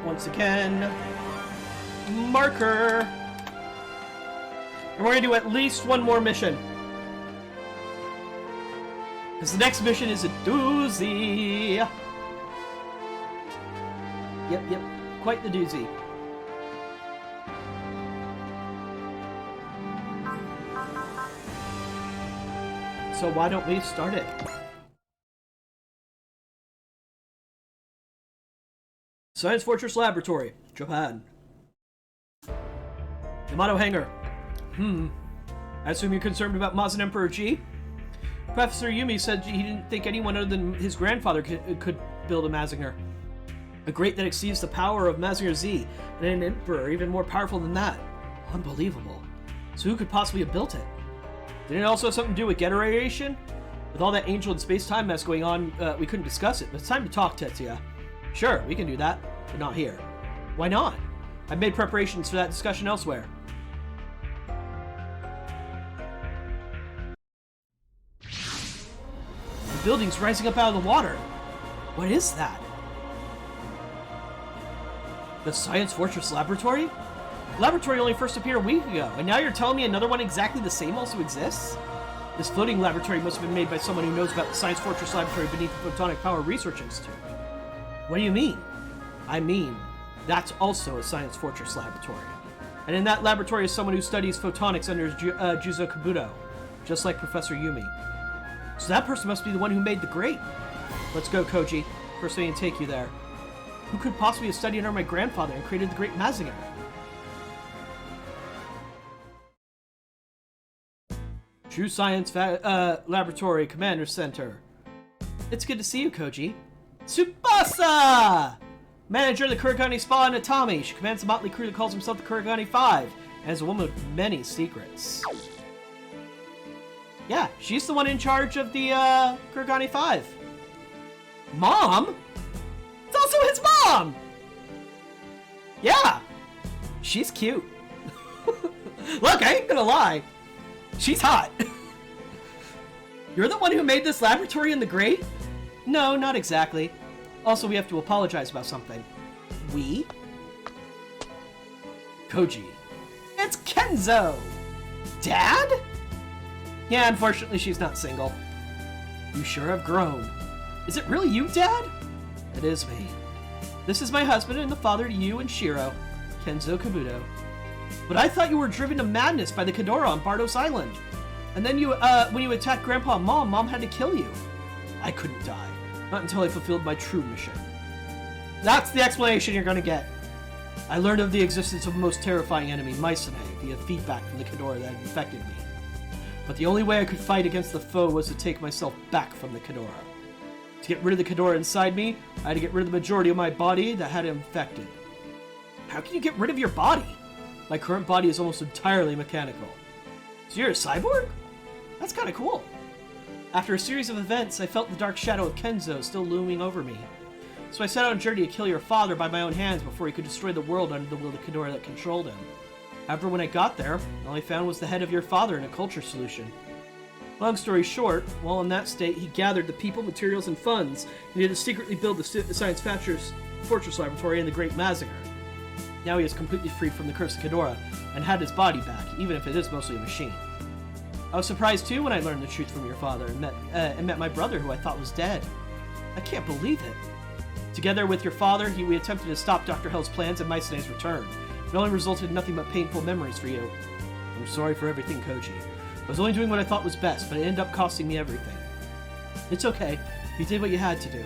once again. Marker. And we're gonna do at least one more mission. Because the next mission is a doozy. Yep. Quite the doozy. So why don't we start it? Science Fortress Laboratory, Japan. Yamato Hangar. I assume you're concerned about Mazin Emperor G? Professor Yumi said he didn't think anyone other than his grandfather could build a Mazinger. A great that exceeds the power of Mazinger Z, and an emperor even more powerful than that. Unbelievable. So who could possibly have built it? Did it also have something to do with Getter radiation? With all that angel and space-time mess going on, we couldn't discuss it, but it's time to talk, Tetsuya. Sure, we can do that, but not here. Why not? I've made preparations for that discussion elsewhere. The building's rising up out of the water. What is that? The Science Fortress Laboratory? The laboratory only first appeared a week ago, and now you're telling me another one exactly the same also exists? This floating laboratory must have been made by someone who knows about the Science Fortress Laboratory beneath the Photonic Power Research Institute. What do you mean? I mean, that's also a Science Fortress Laboratory. And in that laboratory is someone who studies photonics under Juzo Kabuto, just like Professor Yumi. So that person must be the one who made the grate. Let's go, Koji. First thing to take you there. Who could possibly have studied under my grandfather and created the Great Mazinger? True Science Laboratory Commander Center. It's good to see you, Koji. Tsubasa! Manager of the Kurogane Spa and Atami. She commands a motley crew that calls himself the Kurogane Five, and is a woman with many secrets. Yeah, she's the one in charge of the Kurogane Five. Mom? It's also his mom! Yeah! She's cute. Look, I ain't gonna lie. She's hot. You're the one who made this laboratory in the grate? No, not exactly. Also, we have to apologize about something. We? Koji. It's Kenzo! Dad? Yeah, unfortunately she's not single. You sure have grown. Is it really you, Dad? It is me. This is my husband and the father to you and Shiro, Kenzo Kabuto. But I thought you were driven to madness by the Kadora on Bardos Island. And then you, when you attacked Grandpa and Mom had to kill you. I couldn't die. Not until I fulfilled my true mission. That's the explanation you're gonna get. I learned of the existence of a most terrifying enemy, Mycenae, via feedback from the Kadora that had infected me. But the only way I could fight against the foe was to take myself back from the Kadora. To get rid of the Kadora inside me, I had to get rid of the majority of my body that had it infected. How can you get rid of your body? My current body is almost entirely mechanical. So you're a cyborg? That's kinda cool. After a series of events, I felt the dark shadow of Kenzo still looming over me. So I set out on a journey to kill your father by my own hands before he could destroy the world under the will of the Kadora that controlled him. However, when I got there, all I found was the head of your father in a culture solution. Long story short, while in that state, he gathered the people, materials, and funds needed to secretly build the Science Fortress Laboratory and the Great Mazinger. Now he is completely freed from the curse of Kadora, and had his body back, even if it is mostly a machine. I was surprised too when I learned the truth from your father, and met my brother who I thought was dead. I can't believe it. Together with your father, we attempted to stop Dr. Hell's plans and Mycenae's return. It only resulted in nothing but painful memories for you. I'm sorry for everything, Koji. I was only doing what I thought was best, but it ended up costing me everything. It's okay. You did what you had to do.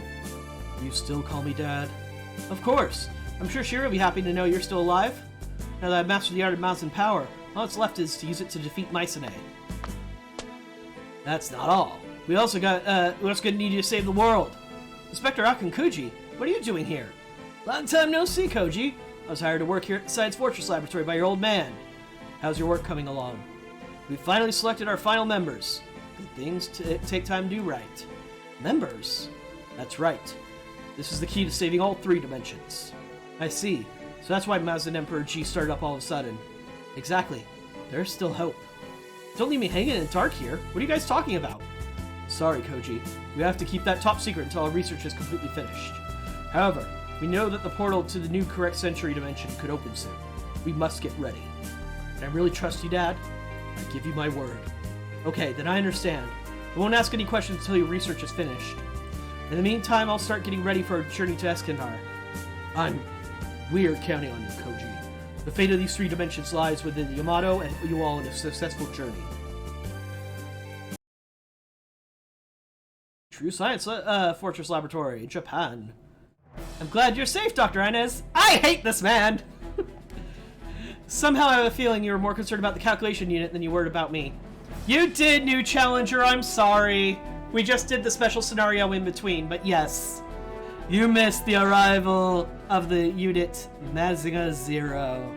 You still call me Dad? Of course. I'm sure Shiro will be happy to know you're still alive. Now that I've mastered the art of Mazin power, all that's left is to use it to defeat Mycenae. That's not all. We also gonna need you to save the world. Inspector Akinkuji, what are you doing here? Long time no see, Koji. I was hired to work here at the Science Fortress Laboratory by your old man. How's your work coming along? We finally selected our final members. Good things take time to do right. Members? That's right. This is the key to saving all three dimensions. I see. So that's why Mazin Emperor G started up all of a sudden. Exactly. There's still hope. Don't leave me hanging in the dark here. What are you guys talking about? Sorry, Koji. We have to keep that top secret until our research is completely finished. However, We know that the portal to the new correct century dimension could open soon. We must get ready. And I really trust you, Dad. I give you my word. Okay, then I understand. I won't ask any questions until your research is finished. In the meantime, I'll start getting ready for our journey to Eskandar. We're counting on you, Koji. The fate of these 3 dimensions lies within Yamato and you all in a successful journey. True Science Fortress Laboratory, Japan. I'm glad you're safe, Dr. Inez. I hate this man! Somehow I have a feeling you were more concerned about the calculation unit than you were about me. You did, new challenger, I'm sorry. We just did the special scenario in between, but yes. You missed the arrival of the unit Mazinga 0.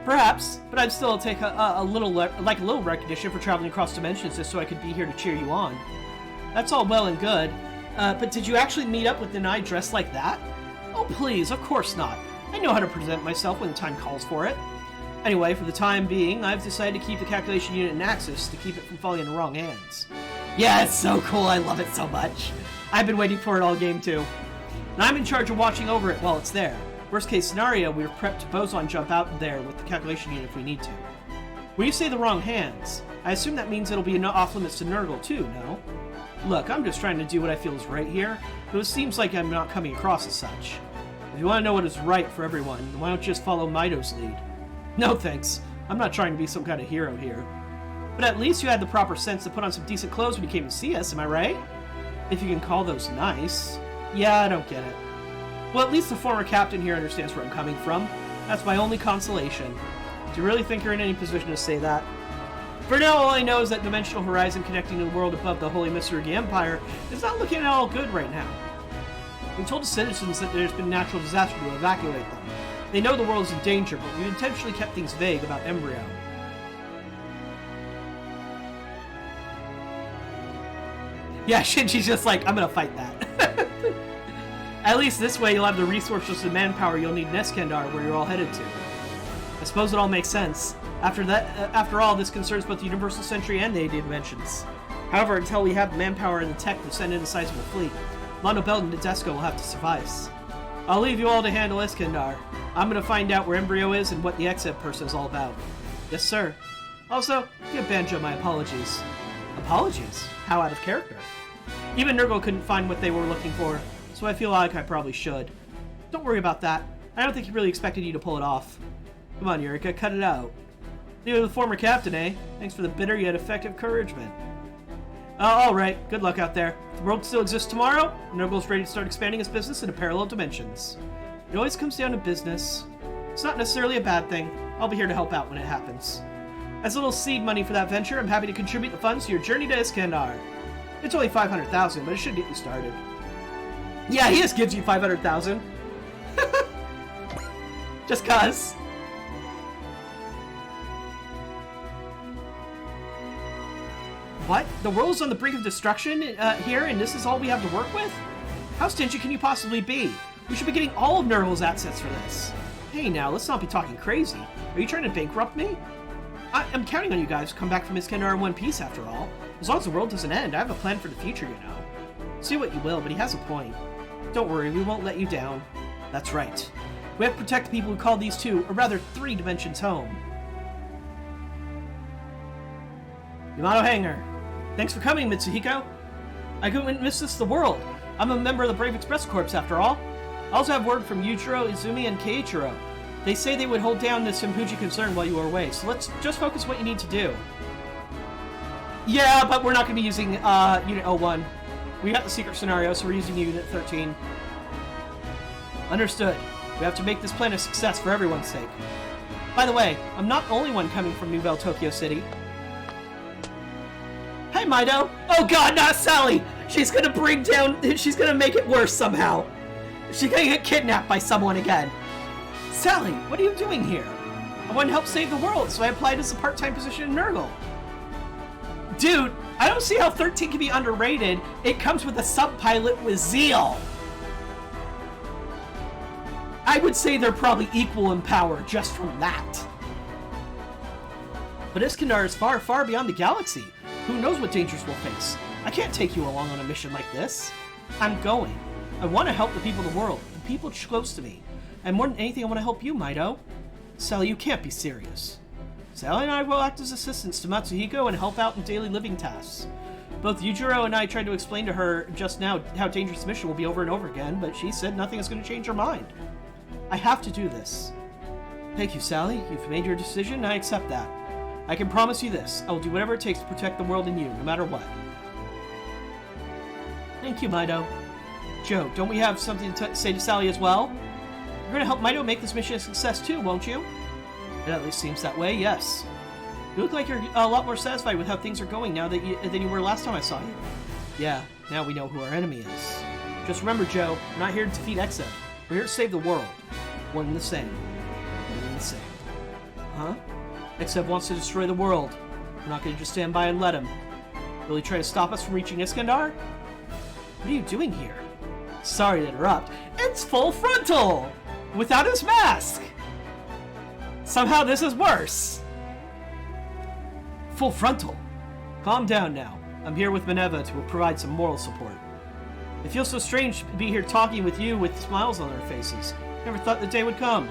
Perhaps, but I'd still take a little recognition for traveling across dimensions just so I could be here to cheer you on. That's all well and good, but did you actually meet up with Nanai dressed like that? Oh please, of course not. I know how to present myself when the time calls for it. Anyway, for the time being, I've decided to keep the calculation unit in Axis to keep it from falling in the wrong hands. Yeah, it's so cool, I love it so much. I've been waiting for it all game too. And I'm in charge of watching over it while it's there. Worst case scenario, we're prepped to boson jump out there with the calculation unit if we need to. When you say the wrong hands, I assume that means it'll be off limits to Nurgle too, no? Look, I'm just trying to do what I feel is right here, but it seems like I'm not coming across as such. If you want to know what is right for everyone, then why don't you just follow Mito's lead? No thanks, I'm not trying to be some kind of hero here. But at least you had the proper sense to put on some decent clothes when you came to see us, am I right? If you can call those nice. Yeah, I don't get it. Well, at least the former captain here understands where I'm coming from. That's my only consolation. Do you really think you're in any position to say that? For now, all I know is that dimensional horizon connecting to the world above the Holy Mitsurugi Empire is not looking at all good right now. We told the citizens that there's been a natural disaster to evacuate them. They know the world is in danger, but we've intentionally kept things vague about Embryo. Yeah, Shinji's just like, I'm gonna fight that. At least this way you'll have the resources and manpower you'll need in Eskandar, where you're all headed to. I suppose it all makes sense. After all, this concerns both the Universal Century and the 80 Dimensions. However, until we have the manpower and the tech to send in a sizable fleet, Mondo Belt and Nadesco will have to suffice. I'll leave you all to handle Eskandar. I'm gonna find out where Embryo is and what the Exeb person is all about. Yes, sir. Also, give Banjo my apologies. Apologies? How out of character? Even Nurgle couldn't find what they were looking for, so I feel like I probably should. Don't worry about that. I don't think he really expected you to pull it off. Come on, Eureka, cut it out. You're the former captain, eh? Thanks for the bitter yet effective encouragement. Alright, good luck out there. If the world still exists tomorrow, Nurgle's ready to start expanding its business into parallel dimensions. It always comes down to business. It's not necessarily a bad thing. I'll be here to help out when it happens. As a little seed money for that venture, I'm happy to contribute the funds to your journey to Eskandar. It's only 500,000, but it should get you started. Yeah, he just gives you 500,000. Just cuz. What? The world is on the brink of destruction here, and this is all we have to work with? How stingy can you possibly be? We should be getting all of Nurgle's assets for this. Hey now, let's not be talking crazy. Are you trying to bankrupt me? I'm counting on you guys to come back from Eskandar in one piece, after all. As long as the world doesn't end, I have a plan for the future, you know. Say what you will, but he has a point. Don't worry, we won't let you down. That's right. We have to protect the people who call these 2, or rather 3 dimensions home. Yamato Hangar. Thanks for coming, Mitsuhiko. I couldn't miss this the world. I'm a member of the Brave Express Corps, after all. I also have word from Yujiro, Izumi, and Keiichiro. They say they would hold down the Senpuji concern while you are away, so let's just focus what you need to do. Yeah, but we're not going to be using Unit 01. We got the secret scenario, so we're using Unit 13. Understood. We have to make this plan a success for everyone's sake. By the way, I'm not the only one coming from New Bell, Tokyo City. Hi, Mito! Oh god, not Sally! She's gonna she's gonna make it worse somehow. She's gonna get kidnapped by someone again. Sally, what are you doing here? I want to help save the world, so I applied as a part-time position in Nurgle. Dude, I don't see how 13 can be underrated. It comes with a sub-pilot with zeal. I would say they're probably equal in power just from that. But Eskandar is far, far beyond the galaxy. Who knows what dangers we'll face? I can't take you along on a mission like this. I'm going. I want to help the people of the world, the people close to me. And more than anything, I want to help you, Mido. Sally, you can't be serious. Sally and I will act as assistants to Matsuhiko and help out in daily living tasks. Both Yujiro and I tried to explain to her just now how dangerous the mission will be over and over again, but she said nothing is going to change her mind. I have to do this. Thank you, Sally. You've made your decision, and I accept that. I can promise you this. I will do whatever it takes to protect the world and you, no matter what. Thank you, Mido. Joe, don't we have something to say to Sally as well? You're going to help Mido make this mission a success too, won't you? It at least seems that way, yes. You look like you're a lot more satisfied with how things are going now than you were last time I saw you. Yeah, now we know who our enemy is. Just remember, Joe, we're not here to defeat Exev. We're here to save the world. One and the same. One and the same. Huh? Exev wants to destroy the world. We're not going to just stand by and let him. Really try to stop us from reaching Iskandar? What are you doing here? Sorry to interrupt. It's Full Frontal! Without his mask! Somehow this is worse. Full Frontal. Calm down now. I'm here with Minerva to provide some moral support. It feels so strange to be here talking with you with smiles on our faces. Never thought the day would come.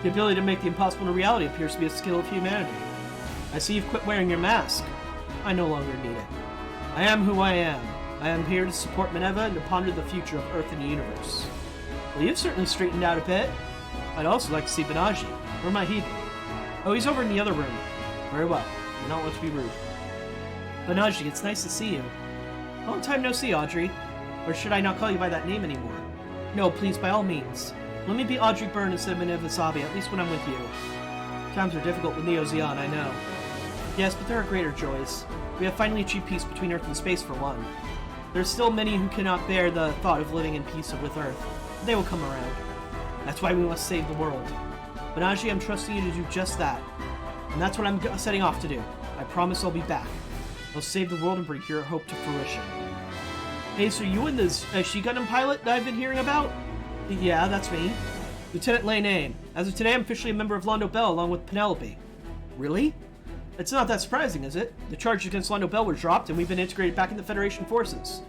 The ability to make the impossible a reality appears to be a skill of humanity. I see you've quit wearing your mask. I no longer need it. I am who I am. I am here to support Minerva and to ponder the future of Earth and the universe. Well, you've certainly straightened out a bit. I'd also like to see Banaji. Where might he be? Oh, he's over in the other room. Very well. I don't want to be rude. Banaji, it's nice to see you. Long time no see, Audrey. Or should I not call you by that name anymore? No, please, by all means. Let me be Audrey Byrne instead of Minerva Sabi, at least when I'm with you. Times are difficult with Neo Zeon, I know. Yes, but there are greater joys. We have finally achieved peace between Earth and space, for one. There are still many who cannot bear the thought of living in peace with Earth. They will come around. That's why we must save the world. Banaji, I'm trusting you to do just that. And that's what I'm setting off to do. I promise I'll be back. I'll save the world and bring your hope to fruition. Hey, so you and this She-Gundam pilot that I've been hearing about? Yeah, that's me. Lieutenant Lei Name. As of today, I'm officially a member of Londo Bell along with Penelope. Really? It's not that surprising, is it? The charges against Londo Bell were dropped and we've been integrated back into Federation forces.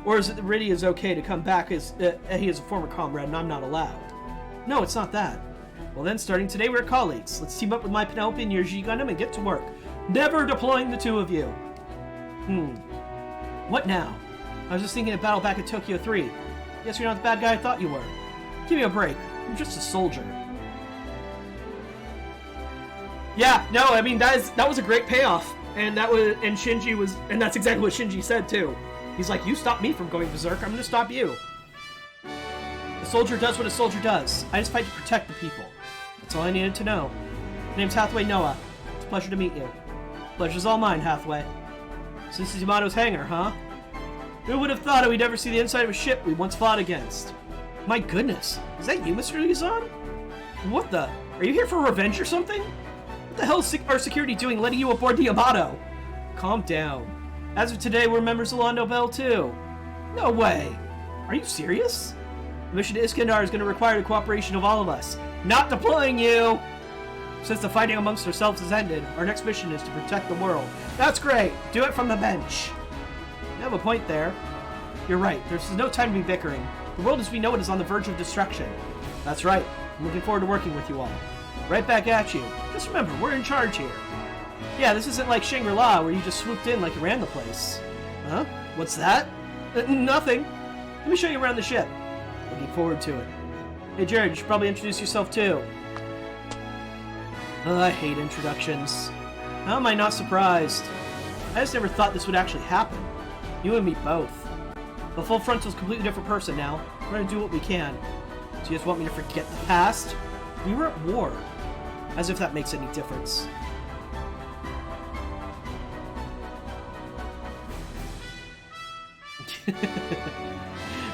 Or is it that Riddy is okay to come back as he is a former comrade and I'm not allowed? No, it's not that. Well then, starting today, we're colleagues. Let's team up with my Penelope and your G-Gundam and get to work. Never deploying the two of you. What now? I was just thinking of battle back at Tokyo 3. Guess you're not the bad guy I thought you were. Give me a break. I'm just a soldier. Yeah, no, I mean that was a great payoff. And Shinji was, and that's exactly what Shinji said too. He's like, you stopped me from going berserk, I'm gonna stop you. A soldier does what a soldier does. I just fight to protect the people. That's all I needed to know. My name's Hathaway Noah. It's a pleasure to meet you. Pleasure's all mine, Hathaway. So this is Yamato's hangar, huh? Who would have thought we'd ever see the inside of a ship we once fought against? My goodness, is that you, Mr. Luzon? What the? Are you here for revenge or something? What the hell is our security doing letting you aboard the Yamato? Calm down. As of today, we're members of Londo Bell too. No way. Are you serious? The mission to Iskandar is going to require the cooperation of all of us. Not deploying you! Since the fighting amongst ourselves has ended, our next mission is to protect the world. That's great! Do it from the bench! You have a point there. You're right, there's no time to be bickering. The world as we know it is on the verge of destruction. That's right. I'm looking forward to working with you all. Right back at you. Just remember, we're in charge here. Yeah, this isn't like Shangri-La where you just swooped in like you ran the place. Huh? What's that? Nothing. Let me show you around the ship. Looking forward to it. Hey Jared, you should probably introduce yourself too. I hate introductions. How am I not surprised? I just never thought this would actually happen. You and me both. The Full Frontal's a completely different person now. We're gonna do what we can. So you just want me to forget the past? We were at war. As if that makes any difference.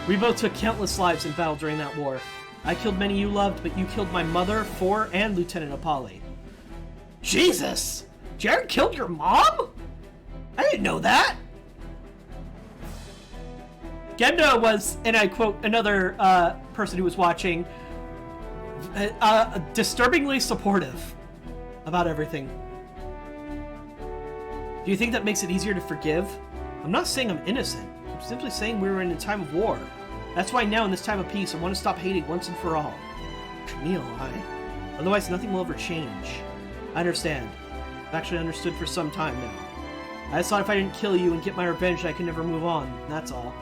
We both took countless lives in battle during that war. I killed many you loved, but you killed my mother, Four, and Lieutenant Apolli. Jesus! Jared killed your mom? I didn't know that! Gendo was, and I quote another person who was watching, disturbingly supportive about everything. Do you think that makes it easier to forgive? I'm not saying I'm innocent. I'm simply saying we were in a time of war. That's why now, in this time of peace, I want to stop hating once and for all. Camille, otherwise nothing will ever change. I understand. I've actually understood for some time now. I just thought if I didn't kill you and get my revenge, I could never move on. That's all.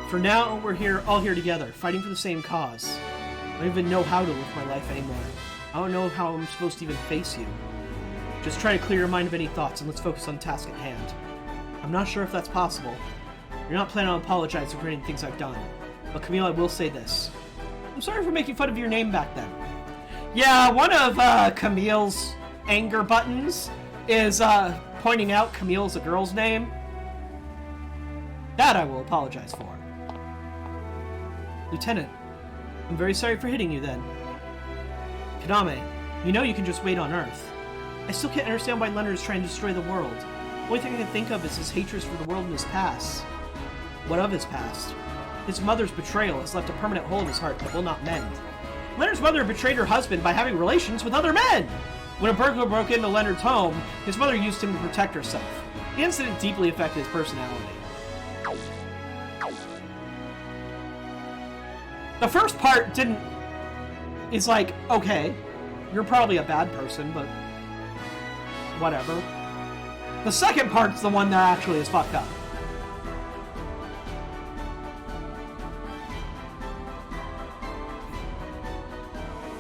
For now, we're all here together, fighting for the same cause. I don't even know how to live my life anymore. I don't know how I'm supposed to even face you. Just try to clear your mind of any thoughts and let's focus on the task at hand. I'm not sure if that's possible. You're not planning on apologizing for any things I've done. But Camille, I will say this. I'm sorry for making fun of your name back then. Yeah, one of Camille's anger buttons is pointing out Camille's a girl's name. That I will apologize for. Lieutenant, I'm very sorry for hitting you then. Kaname, you know you can just wait on Earth. I still can't understand why Leonard is trying to destroy the world. The only thing I can think of is his hatred for the world and his past. What of his past? His mother's betrayal has left a permanent hole in his heart that will not mend. Leonard's mother betrayed her husband by having relations with other men! When a burglar broke into Leonard's home, his mother used him to protect herself. The incident deeply affected his personality. The first part is like, okay, you're probably a bad person, but whatever. The second part's the one that actually is fucked up.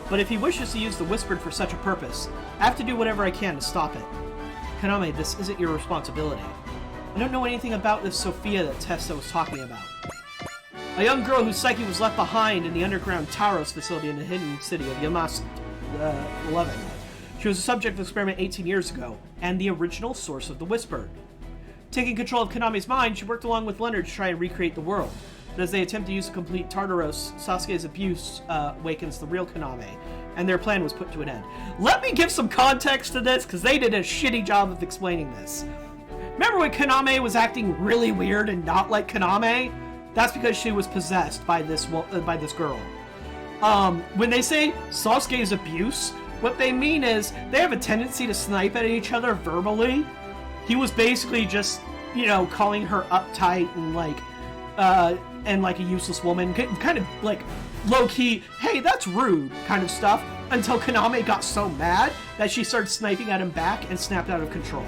But if he wishes to use the Whispered for such a purpose, I have to do whatever I can to stop it. Kaname, this isn't your responsibility. I don't know anything about this Sophia that Tessa was talking about. A young girl whose psyche was left behind in the underground Taros facility in the hidden city of Yamast 11. She was the subject of an experiment 18 years ago, and the original source of the Whispered. Taking control of Kaname's mind, she worked along with Leonard to try and recreate the world. But as they attempt to use the complete Tartaros, Sasuke's abuse awakens the real Kaname, and their plan was put to an end. Let me give some context to this, because they did a shitty job of explaining this. Remember when Kaname was acting really weird and not like Kaname? That's because she was possessed by this girl. When they say Sasuke's abuse, what they mean is they have a tendency to snipe at each other verbally. He was basically just, calling her uptight and like a useless woman, kind of like low-key, hey, that's rude kind of stuff, until Kaname got so mad that she started sniping at him back and snapped out of control.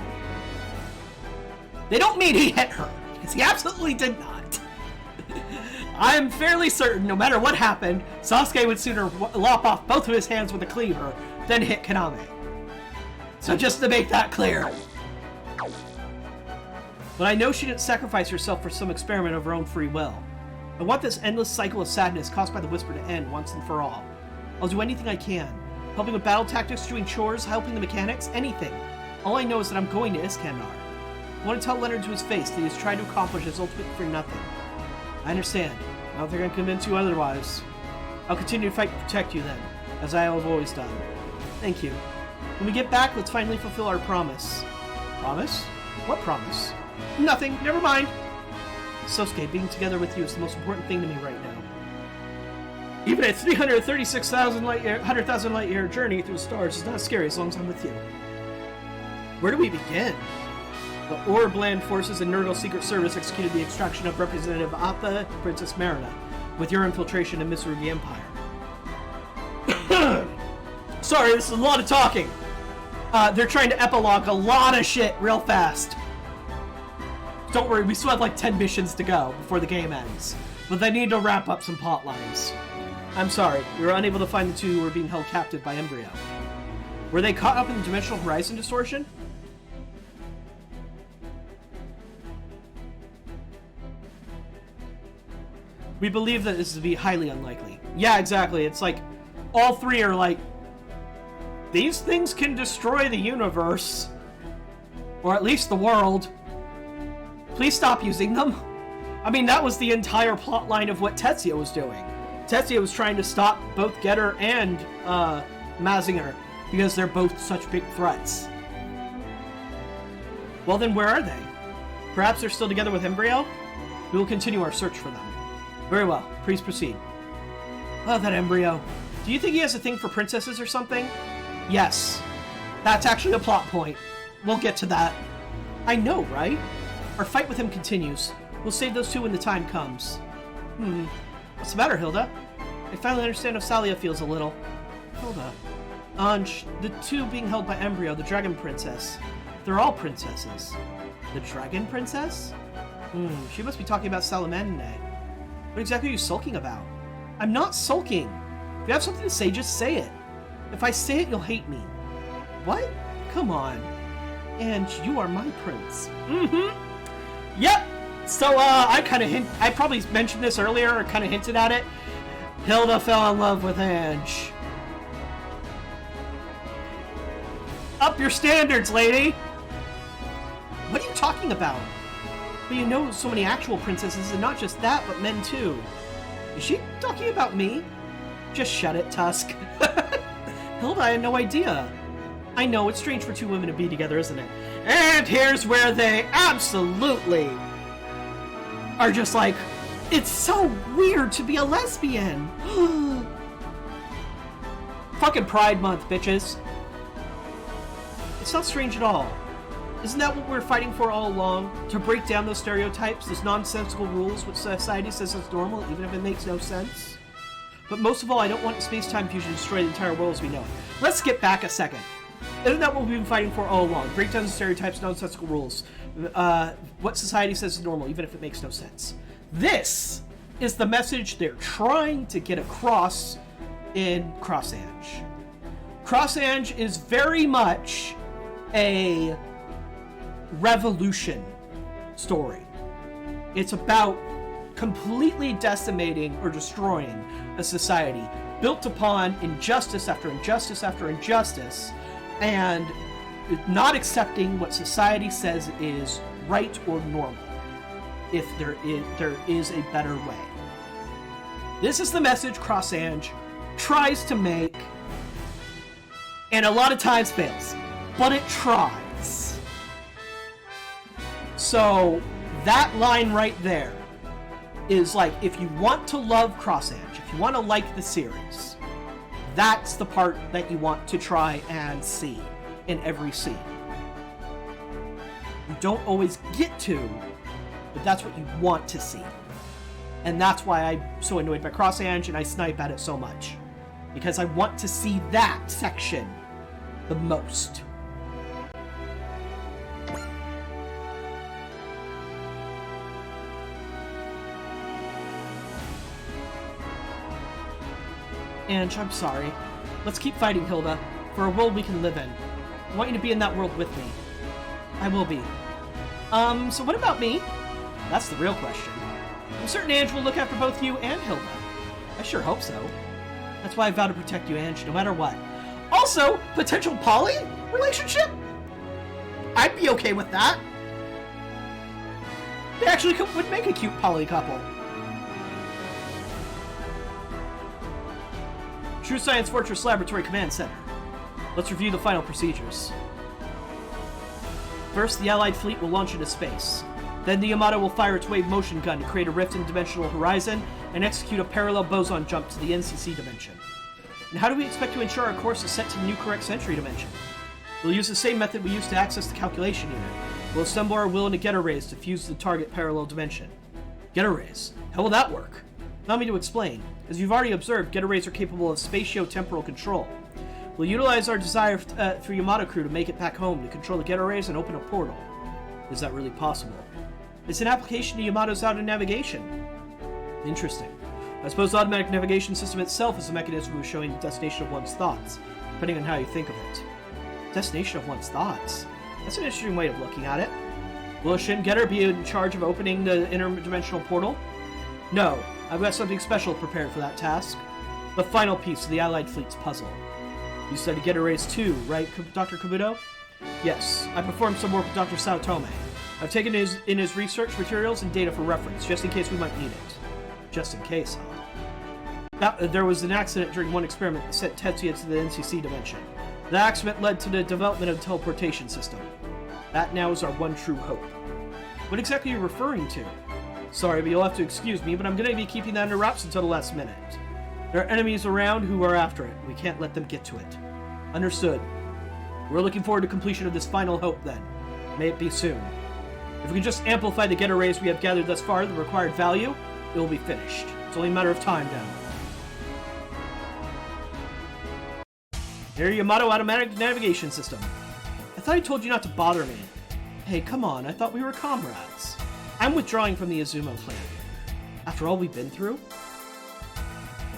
They don't mean he hit her, because he absolutely did not. I'm fairly certain, no matter what happened, Sasuke would sooner lop off both of his hands with a cleaver than hit Kaname. So just to make that clear. But I know she didn't sacrifice herself for some experiment of her own free will. I want this endless cycle of sadness caused by the Whisper to end once and for all. I'll do anything I can. Helping with battle tactics, doing chores, helping the mechanics, anything. All I know is that I'm going to Iskandar. I want to tell Leonard to his face that he's trying to accomplish his ultimate for nothing. I understand. I don't think I can convince you otherwise. I'll continue to fight to protect you then, as I have always done. Thank you. When we get back, let's finally fulfill our promise. Promise? What promise? Nothing. Never mind. Sosuke, being together with you is the most important thing to me right now. Even a 336,000 light year journey through the stars is not scary as long as I'm with you. Where do we begin? The Orb-Land Forces and Nurgle Secret Service executed the extraction of Representative Atha, Princess Marina, with your infiltration in Mitsurugi Empire. Sorry, this is a lot of talking. They're trying to epilogue a lot of shit real fast. Don't worry, we still have like 10 missions to go before the game ends. But they need to wrap up some plot lines. I'm sorry, we were unable to find the two who were being held captive by Embryo. Were they caught up in the Dimensional Horizon distortion? We believe that this is to be highly unlikely. Yeah, exactly. It's like, all three are like, these things can destroy the universe. Or at least the world. Please stop using them. I mean, that was the entire plot line of what Tetsuya was doing. Tetsuya was trying to stop both Getter and Mazinger, because they're both such big threats. Well then, where are they? Perhaps they're still together with Embryo? We will continue our search for them. Very well, please proceed. Oh, that Embryo. Do you think he has a thing for princesses or something? Yes. That's actually a plot point. We'll get to that. I know, right? Our fight with him continues. We'll save those two when the time comes. What's the matter, Hilda? I finally understand how Salia feels a little. Hilda. Anj, the two being held by Embryo, the Dragon Princess. They're all princesses. The Dragon Princess? She must be talking about Salamandre. What exactly are you sulking about? I'm not sulking. If you have something to say, just say it. If I say it, you'll hate me. What? Come on. Anj, you are my prince. Yep. So, I probably mentioned this earlier, or kind of hinted at it. Hilda fell in love with Anj. Up your standards, lady! What are you talking about? But you know so many actual princesses, and not just that, but men too. Is she talking about me? Just shut it, Tusk. Hilda, I had no idea. I know, it's strange for two women to be together, isn't it? And here's where they absolutely are just like, it's so weird to be a lesbian. Fucking Pride Month, bitches. It's not strange at all. Isn't that what we're fighting for all along? To break down those stereotypes, those nonsensical rules which society says is normal, even if it makes no sense? But most of all, I don't want space-time fusion to destroy the entire world as we know it. Let's skip back a second. Isn't that what we've been fighting for all along? Break down the stereotypes, nonsensical rules. What society says is normal, even if it makes no sense. This is the message they're trying to get across in Cross Ange. Cross Ange is very much a revolution story. It's about completely decimating or destroying a society built upon injustice after injustice after injustice, and not accepting what society says is right or normal, if there is a better way. This is the message Cross Ange tries to make, and a lot of times fails, but it tries. So that line right there is like, if you want to love Cross Ange, if you want to like the series, that's the part that you want to try and see in every scene. You don't always get to, but that's what you want to see. And that's why I'm so annoyed by Cross Ange and I snipe at it so much. Because I want to see that section the most. Ange, I'm sorry. Let's keep fighting, Hilda, for a world we can live in. I want you to be in that world with me. I will be. So what about me? That's the real question. I'm certain Ange will look after both you and Hilda. I sure hope so. That's why I vow to protect you, Ange, no matter what. Also, potential poly relationship? I'd be okay with that. They actually would make a cute poly couple. True Science Fortress Laboratory Command Center. Let's review the final procedures. First, the Allied fleet will launch into space. Then the Yamato will fire its wave motion gun to create a rift in the dimensional horizon and execute a parallel boson jump to the NCC dimension. And how do we expect to ensure our course is set to the new correct century dimension? We'll use the same method we used to access the calculation unit. We'll assemble our will into Geta Rays to fuse the target parallel dimension. Geta Rays? How will that work? Allow me to explain. As you've already observed, Geta Rays are capable of spatio-temporal control. We'll utilize our desire for Yamato crew to make it back home to control the Geta Rays and open a portal. Is that really possible? It's an application to Yamato's auto navigation. Interesting. I suppose the automatic navigation system itself is a mechanism of showing the destination of one's thoughts, depending on how you think of it. Destination of one's thoughts? That's an interesting way of looking at it. Will a Shin Getter be in charge of opening the interdimensional portal? No, I've got something special prepared for that task. The final piece of the Allied fleet's puzzle. You studied Geta Rays too, right, Dr. Kabuto? Yes, I performed some work with Dr. Saotome. I've taken in his research materials and data for reference, just in case we might need it. Just in case, huh? There was an accident during one experiment that sent Tetsuya to the NCC dimension. The accident led to the development of the teleportation system. That now is our one true hope. What exactly are you referring to? Sorry, but you'll have to excuse me, but I'm going to be keeping that under wraps until the last minute. There are enemies around who are after it. We can't let them get to it. Understood. We're looking forward to completion of this final hope, then. May it be soon. If we can just amplify the Geta Rays we have gathered thus far, the required value, it will be finished. It's only a matter of time now. Here, Yamato Automatic Navigation System. I thought I told you not to bother me. Hey, come on, I thought we were comrades. I'm withdrawing from the Izumo plan. After all we've been through?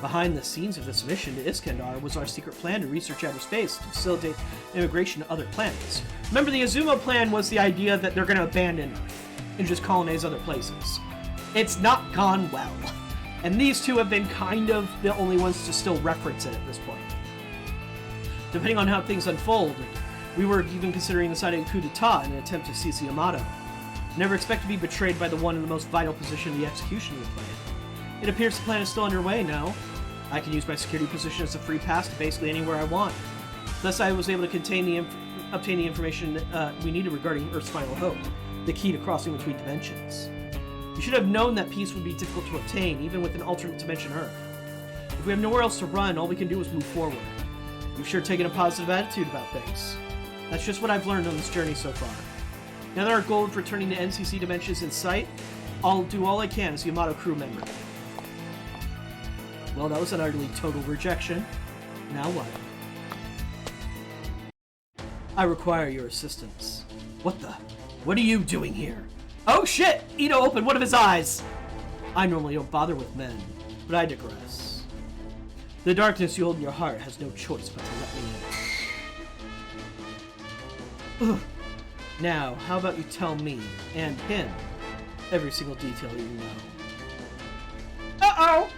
Behind the scenes of this mission to Iskandar was our secret plan to research outer space to facilitate immigration to other planets. Remember, the Izumo plan was the idea that they're going to abandon Earth and just colonize other places. It's not gone well. And these two have been kind of the only ones to still reference it at this point. Depending on how things unfold, we were even considering deciding a coup d'etat in an attempt to seize Yamato. Never expect to be betrayed by the one in the most vital position in the execution of the plan. It appears the plan is still underway now. I can use my security position as a free pass to basically anywhere I want. Thus, I was able to obtain the information we needed regarding Earth's final hope, the key to crossing between dimensions. You should have known that peace would be difficult to obtain, even with an alternate dimension Earth. If we have nowhere else to run, all we can do is move forward. You've sure taken a positive attitude about things. That's just what I've learned on this journey so far. Now that our goal of returning to NCC Dimension is in sight, I'll do all I can as a Yamato crew member. Well, that was an utterly total rejection. Now what? I require your assistance. What the? What are you doing here? Oh shit! Ito opened one of his eyes! I normally don't bother with men, but I digress. The darkness you hold in your heart has no choice but to let me in. Ugh. Now, how about you tell me, and him, every single detail you know. Uh-oh!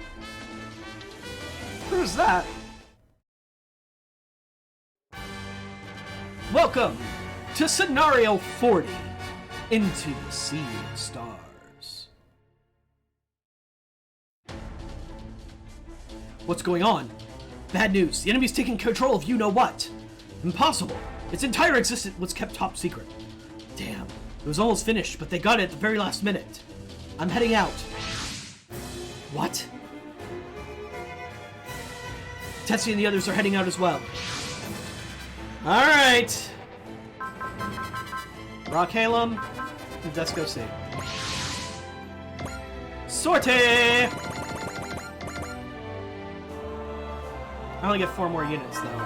Who's that? Welcome to Scenario 40, Into the Sea of Stars. What's going on? Bad news. The enemy's taking control of you-know-what. Impossible. Its entire existence was kept top secret. Damn. It was almost finished, but they got it at the very last minute. I'm heading out. What? Tetsuya and the others are heading out as well. Alright. Rock Halem. Let's go see. Sortie! I only get 4 more units, though.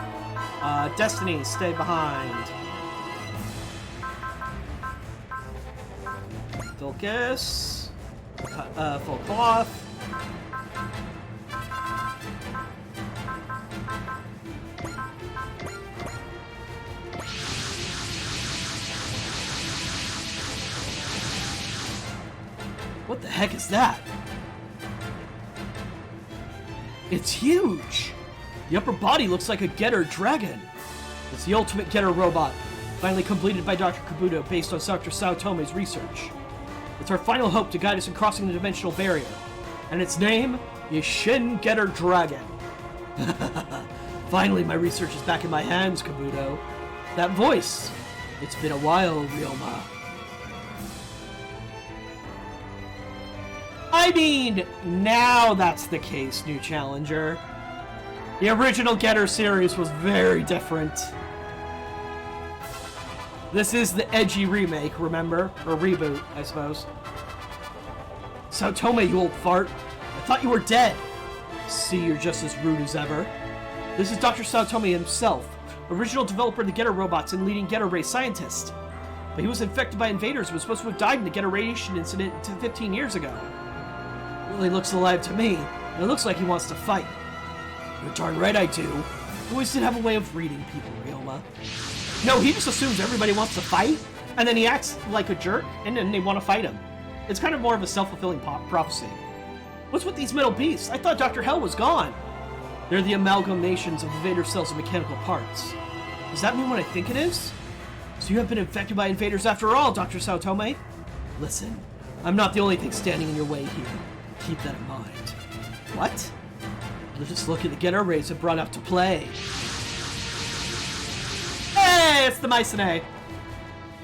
Destiny, stay behind. Focus. Full cloth. What the heck is that? It's huge! The upper body looks like a Getter Dragon. It's the ultimate Getter robot, finally completed by Dr. Kabuto based on Dr. Saotome's research. It's our final hope to guide us in crossing the dimensional barrier, and its name is Shin Getter Dragon. Finally, my research is back in my hands, Kabuto. That voice! It's been a while, Ryoma. I mean, now that's the case, new challenger. The original Getter series was very different. This is the edgy remake, remember? Or reboot, I suppose. Saotome, you old fart. I thought you were dead. See, you're just as rude as ever. This is Dr. Saotome himself, original developer of the Getter robots and leading Getter Ray scientist. But he was infected by invaders and was supposed to have died in the Getter radiation incident 15 years ago. Well, he looks alive to me, and it looks like he wants to fight. You're darn right I do. He always did have a way of reading people, Ryoma. No, he just assumes everybody wants to fight, and then he acts like a jerk, and then they want to fight him. It's kind of more of a self-fulfilling prophecy. What's with these metal beasts? I thought Dr. Hell was gone. They're the amalgamations of invader cells and mechanical parts. Does that mean what I think it is? So you have been infected by invaders after all, Dr. Saotome? Listen, I'm not the only thing standing in your way here. Keep that in mind. What? Just look at the Getter Rays I brought out to play. Hey, it's the Mycenae!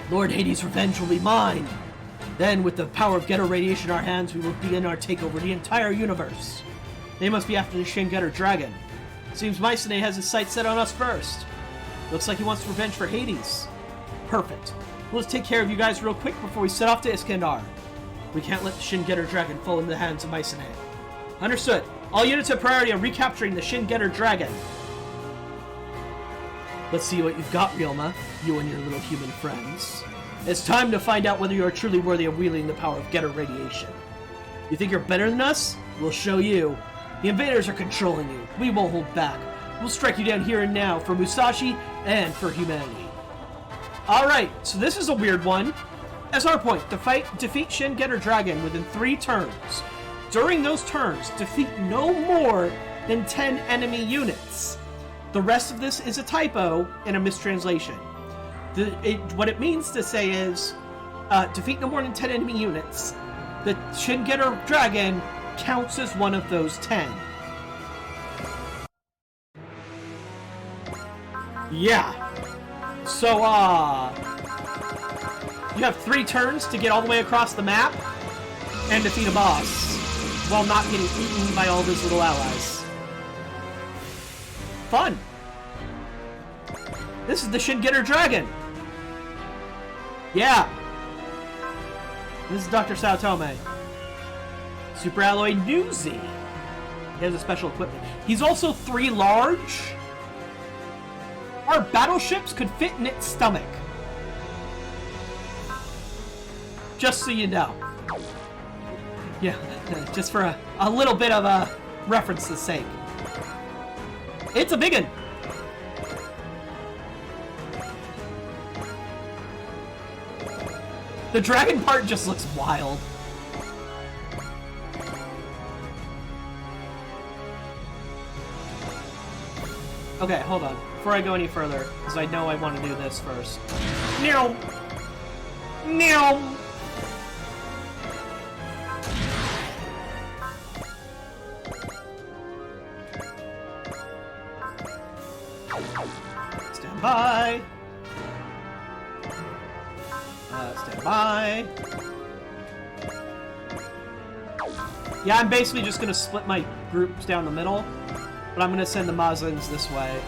Lord Hades' revenge will be mine. Then, with the power of Getter radiation in our hands, we will begin our takeover of the entire universe. They must be after the Shin Getter Dragon. Seems Mycenae has his sights set on us first. Looks like he wants revenge for Hades. Perfect. Let's take care of you guys real quick before we set off to Iskandar. We can't let the Shin Getter Dragon fall into the hands of Mycenae. Understood. All units have priority on recapturing the Shin Getter Dragon. Let's see what you've got, Ryoma, you and your little human friends. It's time to find out whether you are truly worthy of wielding the power of Getter Radiation. You think you're better than us? We'll show you. The invaders are controlling you. We won't hold back. We'll strike you down here and now for Musashi and for humanity. Alright, so this is a weird one. As our point, defeat Shin Getter Dragon within 3 turns. During those turns, defeat no more than 10 enemy units. The rest of this is a typo and a mistranslation. What it means to say is, defeat no more than 10 enemy units. The Shin Getter Dragon counts as one of those 10. Yeah. So, you have 3 turns to get all the way across the map and defeat a boss while not getting eaten by all of his little allies. Fun. This is the Shin Getter Dragon. Yeah. This is Dr. Saotome. Super Alloy Newsy. He has a special equipment. He's also 3 large. Our battleships could fit in its stomach. Just so you know. Yeah, just for a little bit of a reference's sake. It's a biggin'. The dragon part just looks wild. Okay, hold on. Before I go any further, because I know I want to do this first. Meow! Meow! Stand by! Stand by! Yeah, I'm basically just gonna split my groups down the middle, but I'm gonna send the Mazins this way.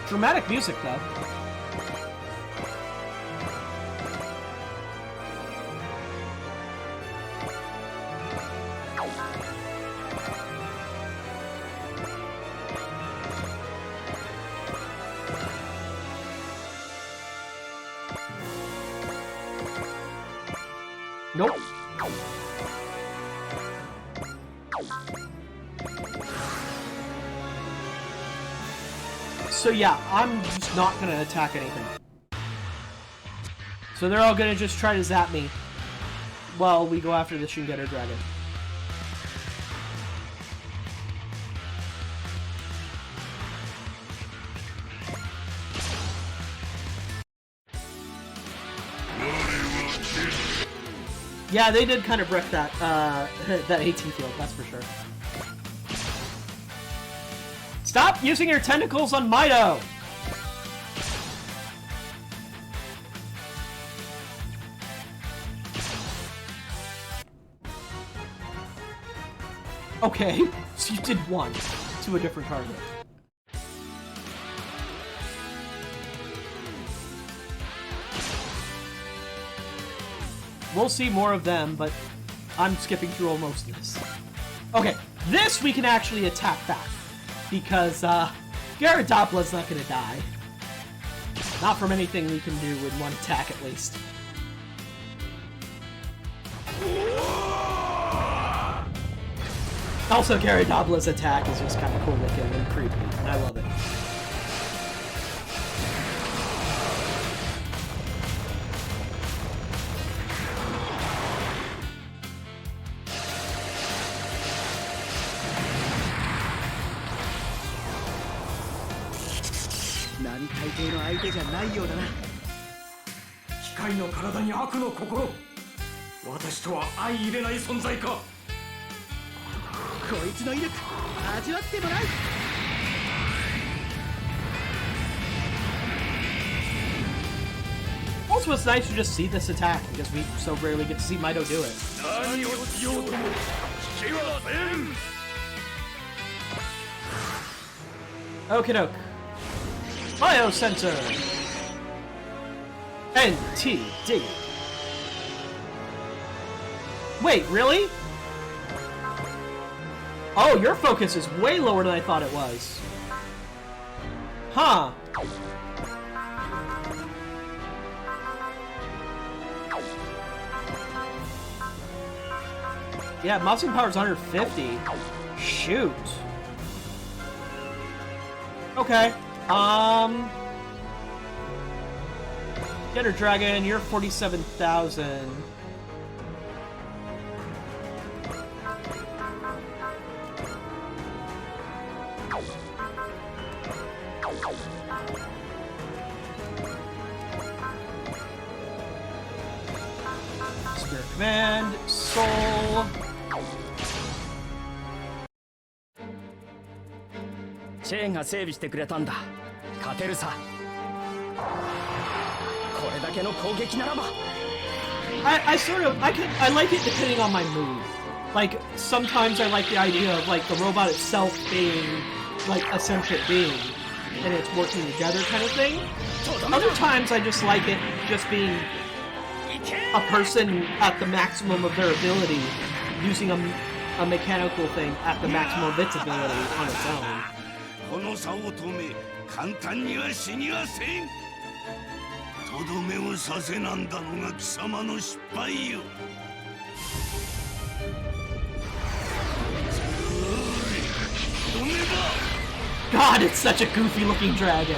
Dramatic music, though. Nope. So yeah, I'm just not gonna attack anything. So they're all gonna just try to zap me while we go after the Shin Getter Dragon. Yeah, they did kind of wreck that that AT field, that's for sure. Stop using your tentacles on Mido! Okay, so you did one to a different target. We'll see more of them, but I'm skipping through almost this. Okay, this we can actually attack back. Because, Gyaradopla's not gonna die. Not from anything we can do in one attack, at least. Also, Gyaradopla's attack is just kind of cool looking and creepy, and I love it. was nice to just see this attack because we so rarely get to see Mido do it. Okie doke. Biosensor. NTD. Wait, really? Oh, your focus is way lower than I thought it was. Huh. Yeah, Mossing Power's 150. Shoot. Okay. Getter Dragon, you're 47,000. Spirit Command, Soul. Chen が整備してくれたんだ。勝てるさ。これだけの攻撃ならば。I like it depending on my mood. Like, sometimes I like the idea of, like, the robot itself being, like, a sentient being, and it's working together kind of thing. Other times I just like it just being a person at the maximum of their ability, using a mechanical thing at the maximum of its ability on its own. この差を止め、簡単には死にはせん。とどめをさせなんだのが貴様の失敗よ。とどめだ。 God, it's such a goofy looking dragon.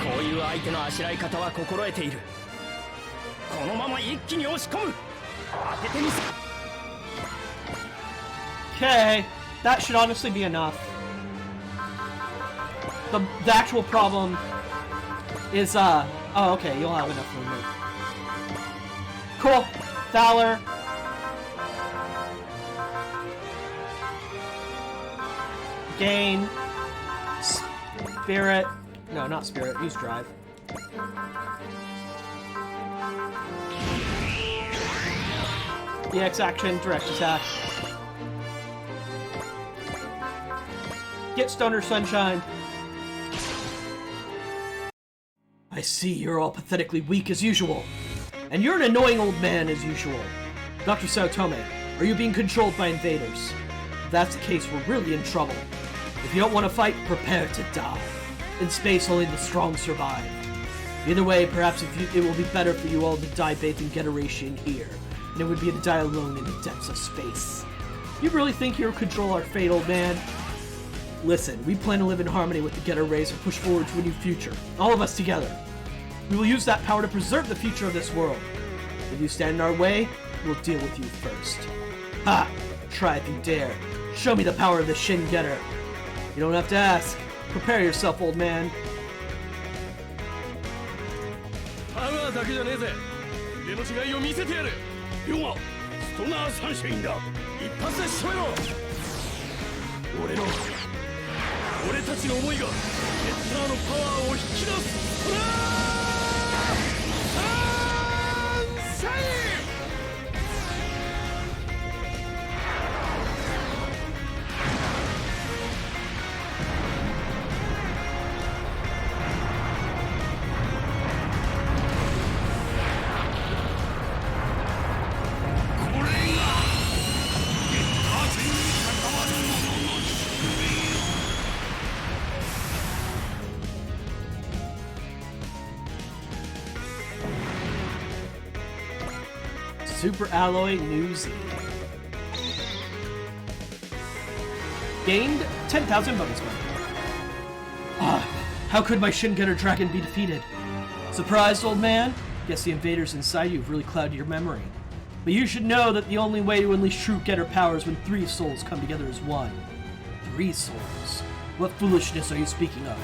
こういう相手のあしらい方は心得ている。このまま一気に押し込む。当ててみせ。Okay, that should honestly be enough. The actual problem is, oh, okay, you'll have enough movement. Cool. Valor. Gain. Spirit. No, not Spirit. Use Drive. EX action, direct attack. Get Stoner Sunshine. I see you're all pathetically weak as usual. And you're an annoying old man as usual. Dr. Saotome, are you being controlled by invaders? If that's the case, we're really in trouble. If you don't want to fight, prepare to die. In space, only the strong survive. Either way, perhaps it will be better for you all to die bathed in Generation here, and it would be to die alone in the depths of space. You really think you'll control our fate, old man? Listen, we plan to live in harmony with the Getter race and push forward to a new future, all of us together. We will use that power to preserve the future of this world. If you stand in our way, we'll deal with you first. Ha! Try if you dare. Show me the power of the Shin Getter. You don't have to ask. Prepare yourself, old man. パワーだけじゃねえぜ。腕の違いを見せてやる。要はストナーサンシャインだ。一発で仕留めろ。俺たちの思いがゲッターのパワーを引き出す。トラーサンシャイン。 Super Alloy New Z. Gained 10,000 bonus money. Ah, how could my Shin Getter Dragon be defeated? Surprised, old man? Guess the invaders inside you have really clouded your memory. But you should know that the only way to unleash true Getter power is when 3 souls come together as one. 3 souls? What foolishness are you speaking of?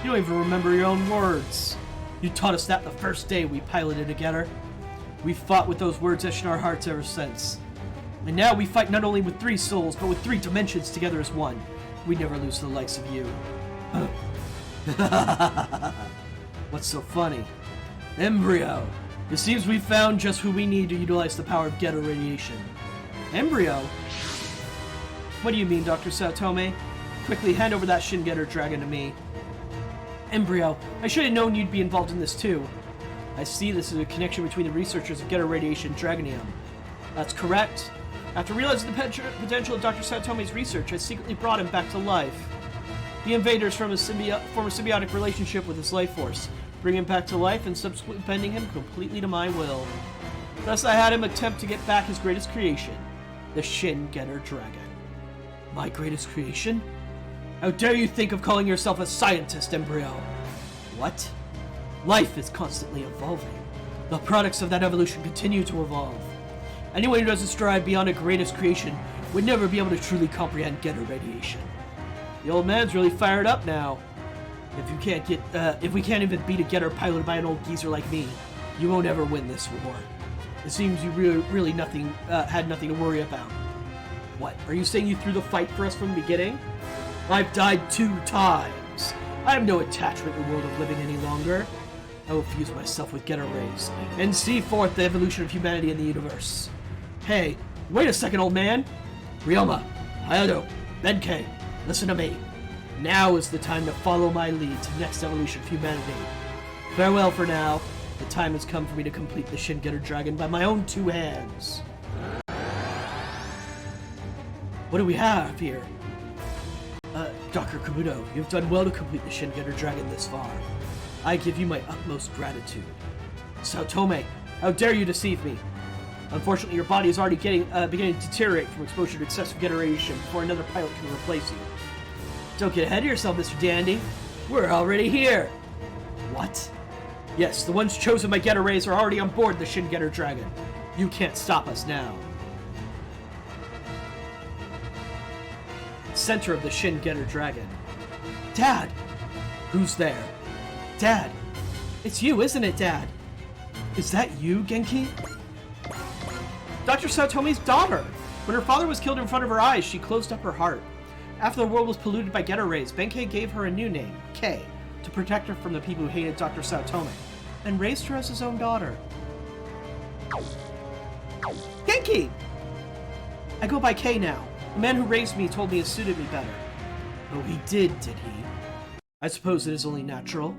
You don't even remember your own words. You taught us that the first day we piloted a Getter. We've fought with those words etched in our hearts ever since. And now we fight not only with 3 souls, but with 3 dimensions together as one. We never lose to the likes of you. What's so funny? Embryo. It seems we found just who we need to utilize the power of Getter radiation. Embryo? What do you mean, Dr. Saotome? Quickly hand over that Shin Getter Dragon to me. Embryo, I should have known you'd be involved in this too. I see this as a connection between the researchers of Getter Radiation and Dragonium. That's correct. After realizing the potential of Dr. Saotome's research, I secretly brought him back to life. The invaders from a form a symbiotic relationship with his life force, bring him back to life and subsequently bending him completely to my will. Thus I had him attempt to get back his greatest creation, the Shin Getter Dragon. My greatest creation? How dare you think of calling yourself a scientist, Embryo? What? Life is constantly evolving. The products of that evolution continue to evolve. Anyone who doesn't strive beyond a greatest creation would never be able to truly comprehend Getter radiation. The old man's really fired up now. If we can't even beat a Getter piloted by an old geezer like me, you won't ever win this war. It seems you really had nothing to worry about. What? Are you saying you threw the fight for us from the beginning? I've died 2 times. I have no attachment to the world of living any longer. I will fuse myself with Getter rays and see forth the evolution of humanity in the universe. Hey, wait a second, old man. Ryoma, Hayato, Benkei, listen to me. Now is the time to follow my lead to the next evolution of humanity. Farewell for now. The time has come for me to complete the Shin Getter Dragon by my own 2 hands. What do we have here? Dr. Kabuto, you've done well to complete the Shin Getter Dragon this far. I give you my utmost gratitude. Saotome, how dare you deceive me? Unfortunately, your body is already beginning to deteriorate from exposure to excessive Getter radiation before another pilot can replace you. Don't get ahead of yourself, Mr. Dandy. We're already here. What? Yes, the ones chosen by Getter rays are already on board the Shin Getter Dragon. You can't stop us now. Center of the Shin Getter Dragon. Dad! Who's there? Dad! It's you, isn't it, Dad? Is that you, Genki? Dr. Saotome's daughter! When her father was killed in front of her eyes, she closed up her heart. After the world was polluted by Getter rays, Benkei gave her a new name, Kei, to protect her from the people who hated Dr. Saotome, and raised her as his own daughter. Genki! I go by Kei now. The man who raised me told me it suited me better. Oh, he did he? I suppose it is only natural.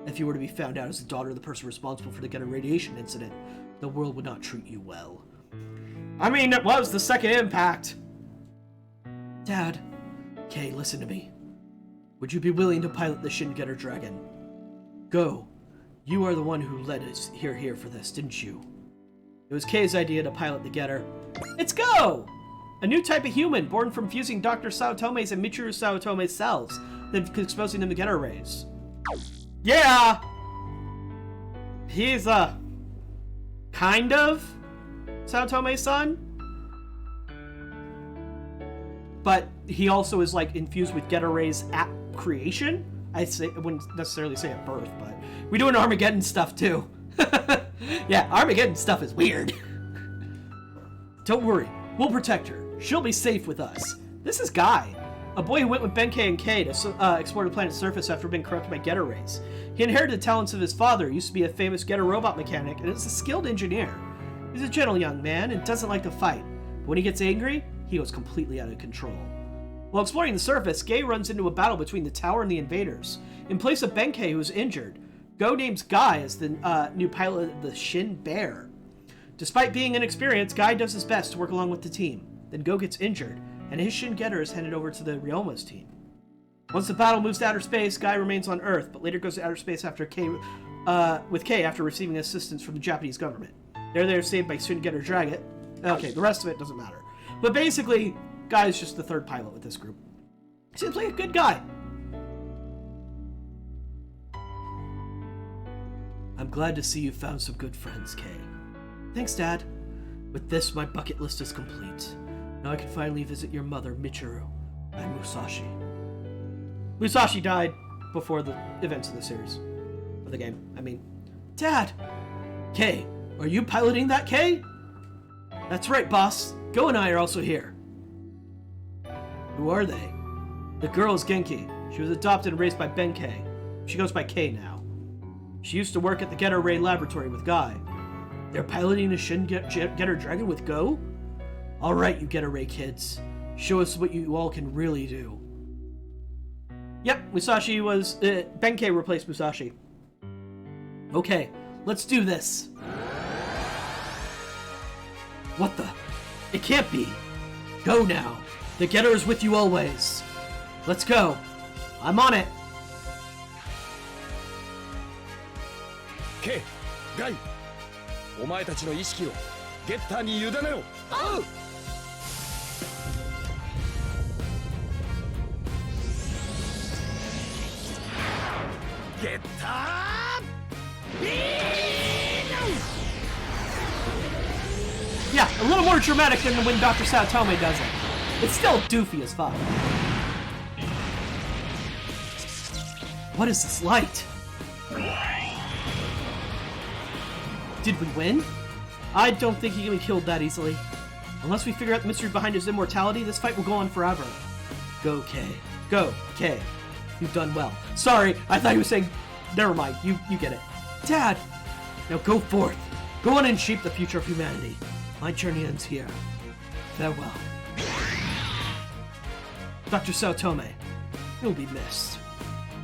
If you were to be found out as the daughter of the person responsible for the Getter radiation incident, the world would not treat you well. I mean, it was the second impact. Dad, Kei, listen to me. Would you be willing to pilot the Shin Getter Dragon? Go. You are the one who led us here for this, didn't you? It was Kei's idea to pilot the Getter. It's Go! A new type of human born from fusing Dr. Saotome's and Michiru Saotome's cells, then exposing them to Getter rays. Yeah! He's kind of Saotome's son? But he also is like infused with Getter rays at creation? I wouldn't necessarily say at birth, but we do an Armageddon stuff too. Yeah, Armageddon stuff is weird. Don't worry, we'll protect her. She'll be safe with us. This is Guy, a boy who went with Benkei and Kei to explore the planet's surface after being corrupted by Getter rays. He inherited the talents of his father, who used to be a famous Getter robot mechanic, and is a skilled engineer. He's a gentle young man and doesn't like to fight, but when he gets angry, he goes completely out of control. While exploring the surface, Gay runs into a battle between the tower and the invaders. In place of Benkei, who is injured, Go names Guy as the new pilot of the Shin Bear. Despite being inexperienced, Guy does his best to work along with the team. Then Go gets injured, and his Shin Getter is handed over to the Ryoma's team. Once the battle moves to outer space, Guy remains on Earth, but later goes to outer space with Kei after receiving assistance from the Japanese government. They're saved by Shin Getter Dragon. Okay, the rest of it doesn't matter. But basically, Guy is just the 3rd pilot with this group. Seems like a good guy. I'm glad to see you found some good friends, Kei. Thanks, Dad. With this, my bucket list is complete. Now I can finally visit your mother, Michiru, and Musashi. Musashi died before the events of the series. Of the game, I mean. Dad! Kei, are you piloting that, Kei? That's right, boss. Go and I are also here. Who are they? The girl is Genki. She was adopted and raised by Benkei. She goes by Kei now. She used to work at the Getter Ray laboratory with Guy. They're piloting a Shin Getter Dragon with Go? Alright, you Getter Ray kids. Show us what you all can really do. Yep, Musashi was... Benkei replaced Musashi. Okay, let's do this. What the? It can't be. Go now. The Getter is with you always. Let's go. I'm on it. K、ガイ、お前たちの意識をゲッターに委ねろ。ゲッタービーム Yeah, a little more dramatic than when Dr. Saotome does it. It's still doofy as fuck. What is this light? Did we win? I don't think he can be killed that easily. Unless we figure out the mystery behind his immortality, this fight will go on forever. Go, Kay. Go, Kay. You've done well. Sorry, I thought you were saying... Never mind, you get it. Dad! Now go forth. Go on and shape the future of humanity. My journey ends here. Farewell. Dr. Saotome, you'll be missed.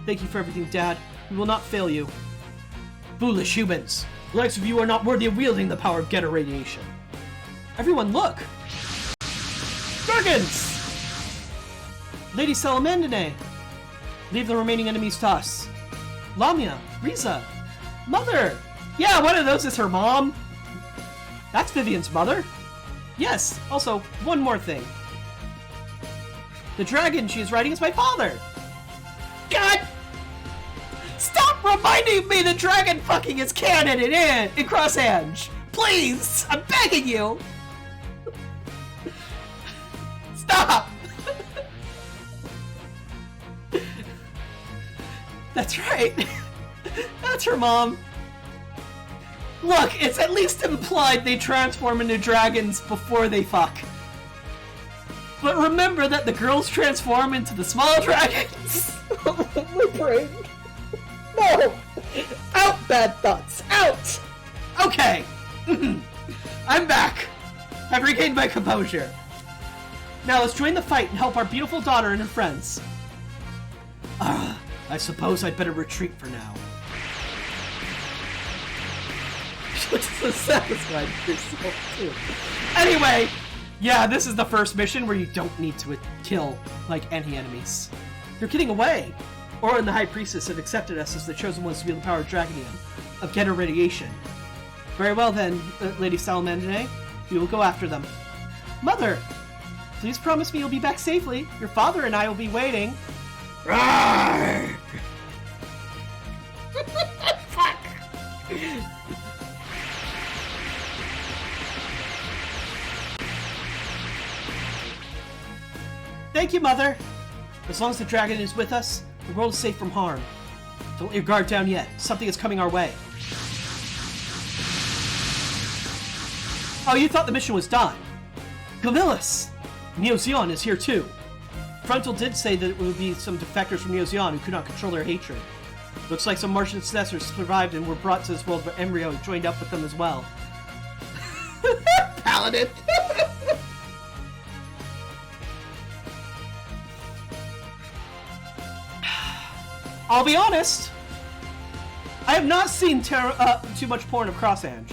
Thank you for everything, Dad. We will not fail you. Foolish humans! The likes of you are not worthy of wielding the power of Getter Radiation. Everyone, look! Dragons! Lady Salamandine! Leave the remaining enemies to us. Lamia, Riza, Mother! Yeah, one of those is her mom! That's Vivian's mother! Yes, also, one more thing. The dragon she is riding is my father! God! Stop reminding me the dragon fucking is canon in Cross Ange! Please! I'm begging you! Stop! That's right. That's her mom. Look, it's at least implied they transform into dragons before they fuck. But remember that the girls transform into the small dragons. My brain. No! Out, bad thoughts! Out! Okay. I'm back. I've regained my composure. Now let's join the fight and help our beautiful daughter and her friends. I suppose I'd better retreat for now. She looks so satisfied with herself, too. Anyway, yeah, this is the first mission where you don't need to kill, like, any enemies. You're getting away! Aura and the High Priestess have accepted us as the chosen ones to wield the power of Dragonium, of Getter Radiation. Very well then, Lady Salamandine. We will go after them. Mother! Please promise me you'll be back safely. Your father and I will be waiting. Fuck! Thank you, Mother! As long as the dragon is with us, the world is safe from harm. Don't let your guard down yet. Something is coming our way. Oh, you thought the mission was done. Camillus! Neo Zeon is here too. Frontal did say that it would be some defectors from Neo Zeon who could not control their hatred. Looks like some Martian successors survived and were brought to this world, but Embryo joined up with them as well. Paladin! I'll be honest, I have not seen too much porn of Cross Ange.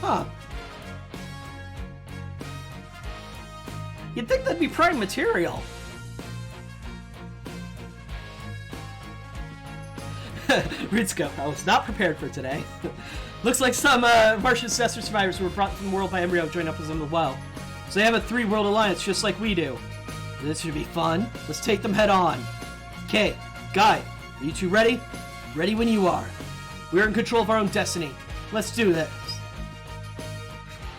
Huh. You'd think that'd be prime material. Ritsuko, I was not prepared for today. Looks like some Martian successor survivors who were brought from the world by Embryo joined up with them as well. So they have a 3-world alliance just like we do. This should be fun. Let's take them head on. Okay, Guy, are you two ready? Ready when you are. We're in control of our own destiny. Let's do this.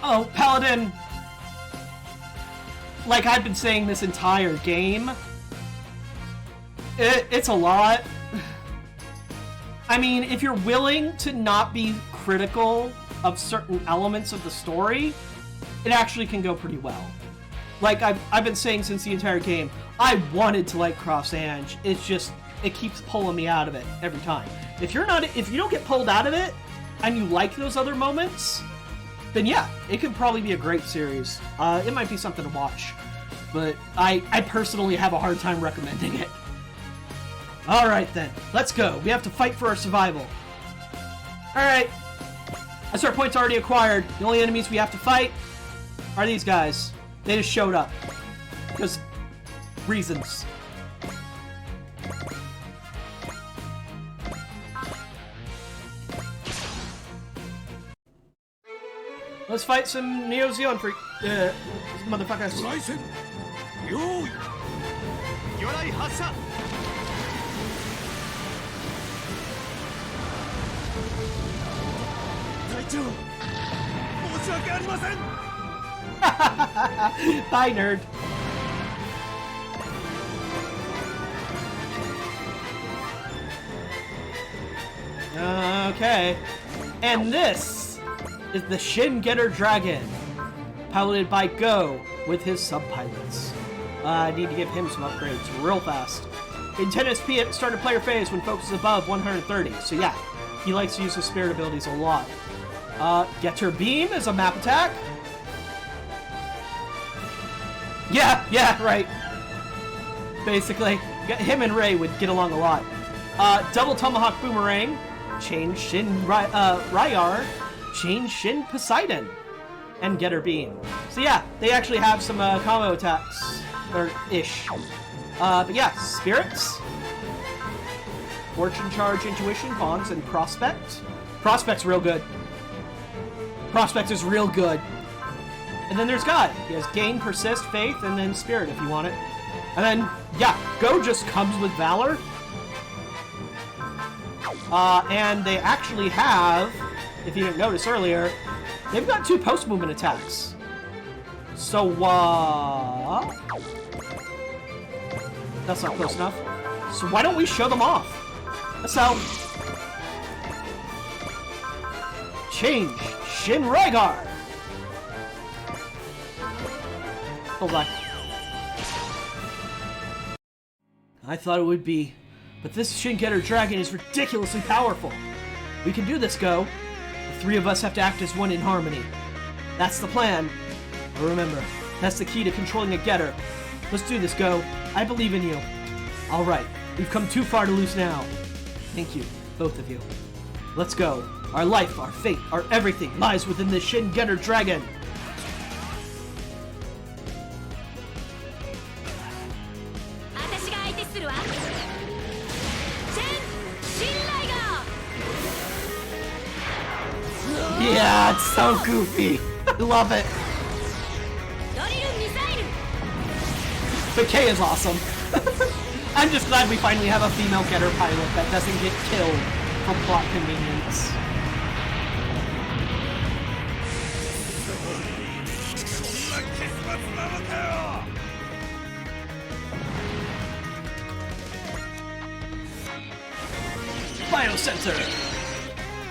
Oh, Paladin. Like I've been saying this entire game, it's a lot. I mean, if you're willing to not be critical of certain elements of the story, it actually can go pretty well. Like I've been saying since the entire game, I wanted to like Cross Ange. It's just, it keeps pulling me out of it every time. If you don't get pulled out of it, and you like those other moments, then yeah, it could probably be a great series. It might be something to watch, but I personally have a hard time recommending it. Alright then, let's go. We have to fight for our survival. Alright. That's our points already acquired. The only enemies we have to fight are these guys. They just showed up. Because reasons. Let's fight some Neo Zealand motherfuckers. 来戦用意魚雷発射隊長申し訳ありません Bye, nerd. Okay. And this is the Shin Getter Dragon, piloted by Go with his sub-pilots. I need to give him some upgrades real fast. In 10 SP at start of player phase when focus is above 130. So yeah, he likes to use his spirit abilities a lot. Getter Beam is a map attack. Yeah, right. Basically, him and Ray would get along a lot. Double Tomahawk Boomerang, Chain Shin Ryar, Chain Shin Poseidon, and Getter Beam. So yeah, they actually have some combo attacks, or ish. But yeah, Spirits, Fortune Charge, Intuition, Pawns, and Prospect. Prospect's real good. Prospect is real good. And then there's God. He has Gain, Persist, Faith, and then Spirit if you want it. And then, yeah, Go just comes with Valor. And they actually have, if you didn't notice earlier, they've got 2 post-movement attacks. So, that's not close enough. So why don't we show them off? So, change Shin Rygar. Hold on. I thought it would be, but this Shin Getter Dragon is ridiculously powerful. We can do this, Go. The 3 of us have to act as one in harmony. That's the plan. But remember, that's the key to controlling a Getter. Let's do this, Go. I believe in you. Alright, we've come too far to lose now. Thank you, both of you. Let's go. Our life, our fate, our everything lies within the Shin Getter Dragon. Yeah, it's so goofy. I love it. But Kay is awesome. I'm just glad we finally have a female Getter pilot that doesn't get killed for plot convenience. Biosensor!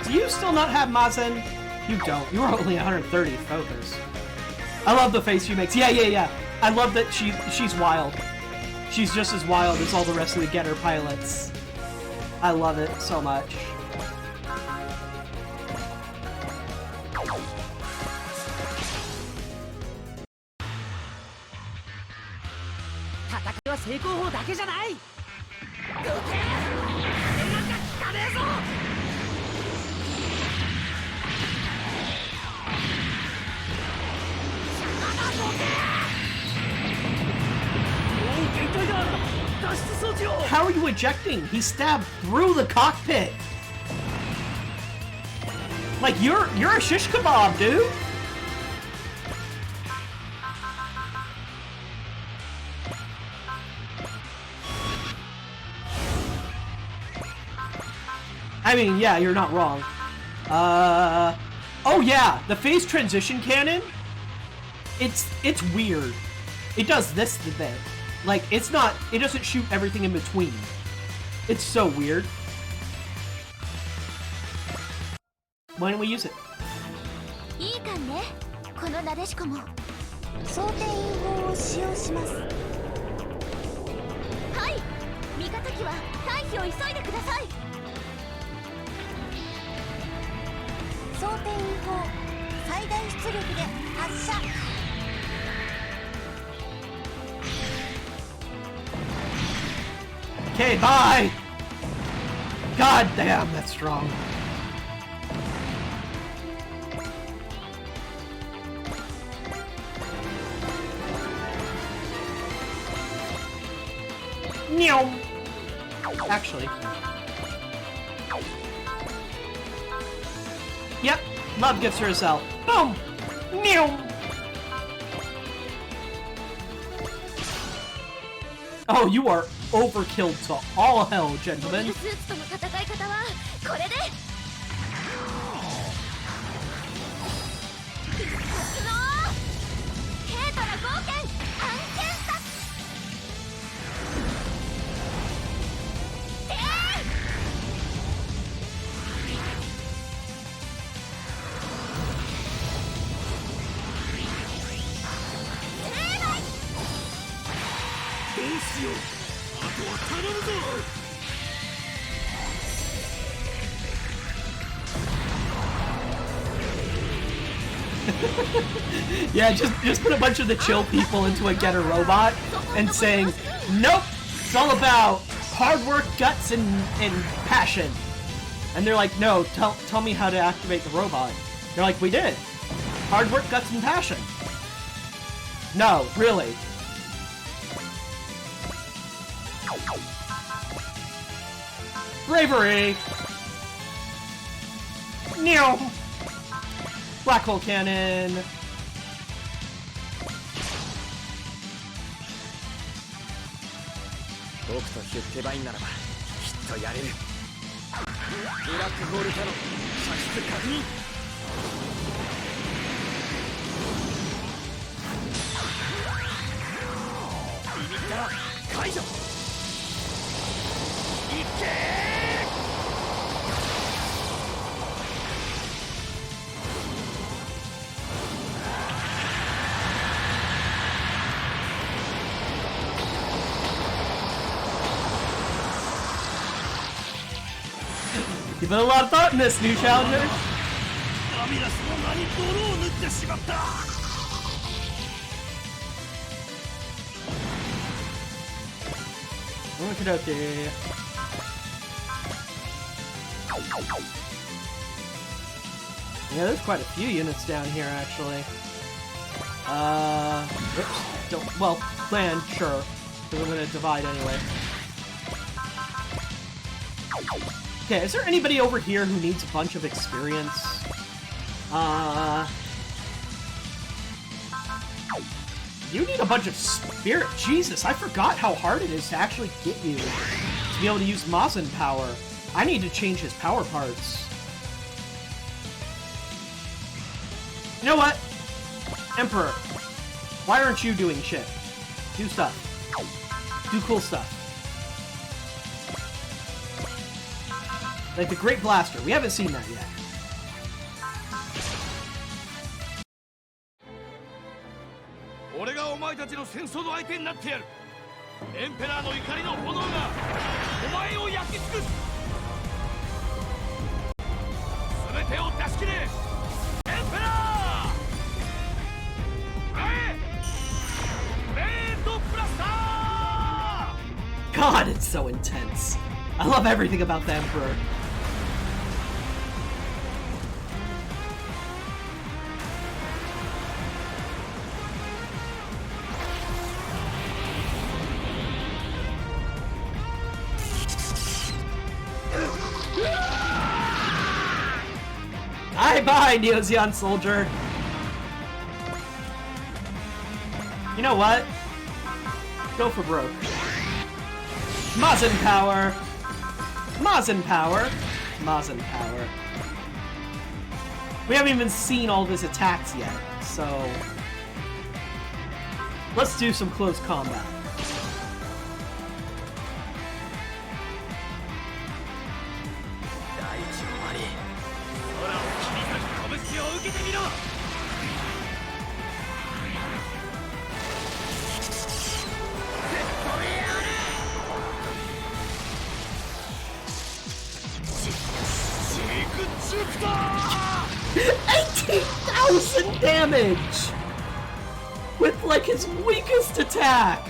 Do you still not have Mazen? You don't. You were only 130 focus. I love the face she makes. Yeah. I love that she's wild. She's just as wild as all the rest of the Getter pilots. I love it so much. How are you ejecting? He stabbed through the cockpit. Like you're a shish kebab, dude. I mean, yeah, you're not wrong. Oh yeah, the phase transition cannon. It's weird. It does this bit. Like, it doesn't shoot everything in between. It's so weird. why don't we use it? いいかね、このなでしこも装填員法を使用します。はい、味方機は退避を急いでください。装填員法最大出力で発射。 Okay, bye! God damn, that's strong. Meow. Actually. Yep, love gives her a cell. Boom! Meow. Oh, you are overkill to all hell, gentlemen. スーツとの戦い方はこれで。軽トラ冒険探検だ。どうしよう。あとは頼むぞ。 Yeah, just put a bunch of the chill people into a getter robot and saying, nope, it's all about hard work, guts, and passion. And they're like, no, tell me how to activate the robot. They're like, we did. Hard work, guts, and passion. No, really. Bravery! Meow! Black hole cannon! 僕とヒュッケバインならばきっとやれる。ブラックホールからの射出確認。リミッター解除。いけー。 You put a lot of thought in this, new challenger. ラミラスの名に泥を塗ってしまった。 Okie Yeah, there's quite a few units down here, actually. Oops. Don't, well, land, sure. Because I'm gonna divide anyway. Okay, is there anybody over here who needs a bunch of experience? You need a bunch of spirit. Jesus, I forgot how hard it is to actually get you to be able to use Mazin power. I need to change his power parts. You know what? Emperor, why aren't you doing shit? Do stuff. Do cool stuff. Like the Great Blaster. We haven't seen that yet. God, it's so intense. I love everything about the Emperor. Bye, Neozeon soldier. You know what? Go for broke. Mazin power. Mazin power. Mazin power. We haven't even seen all of his attacks yet, so let's do some close combat. を受けてみろ。 18,000 damage! With like his weakest attack!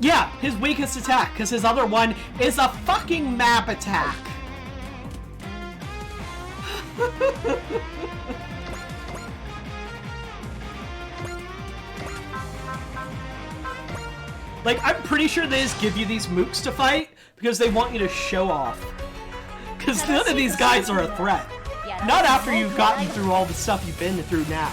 Yeah, his weakest attack, because his other one is a fucking map attack! Like, I'm pretty sure they just give you these mooks to fight because they want you to show off. Because none of these guys are a threat. Not after you've gotten through all the stuff you've been through now.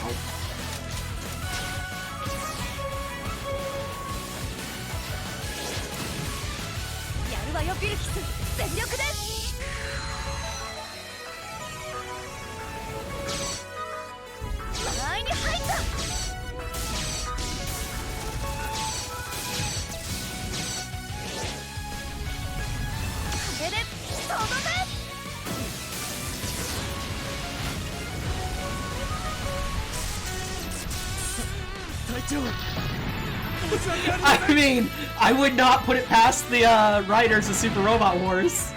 I mean, I would not put it past the writers of Super Robot Wars.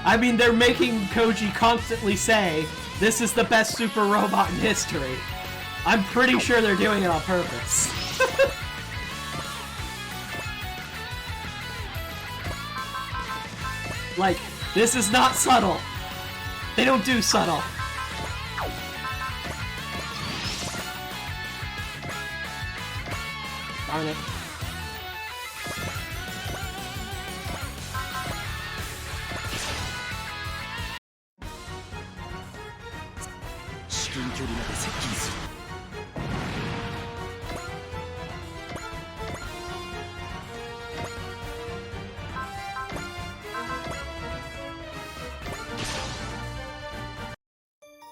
I mean, they're making Koji constantly say, this is the best Super Robot in history. I'm pretty sure they're doing it on purpose. Like, this is not subtle. They don't do subtle. Darn it.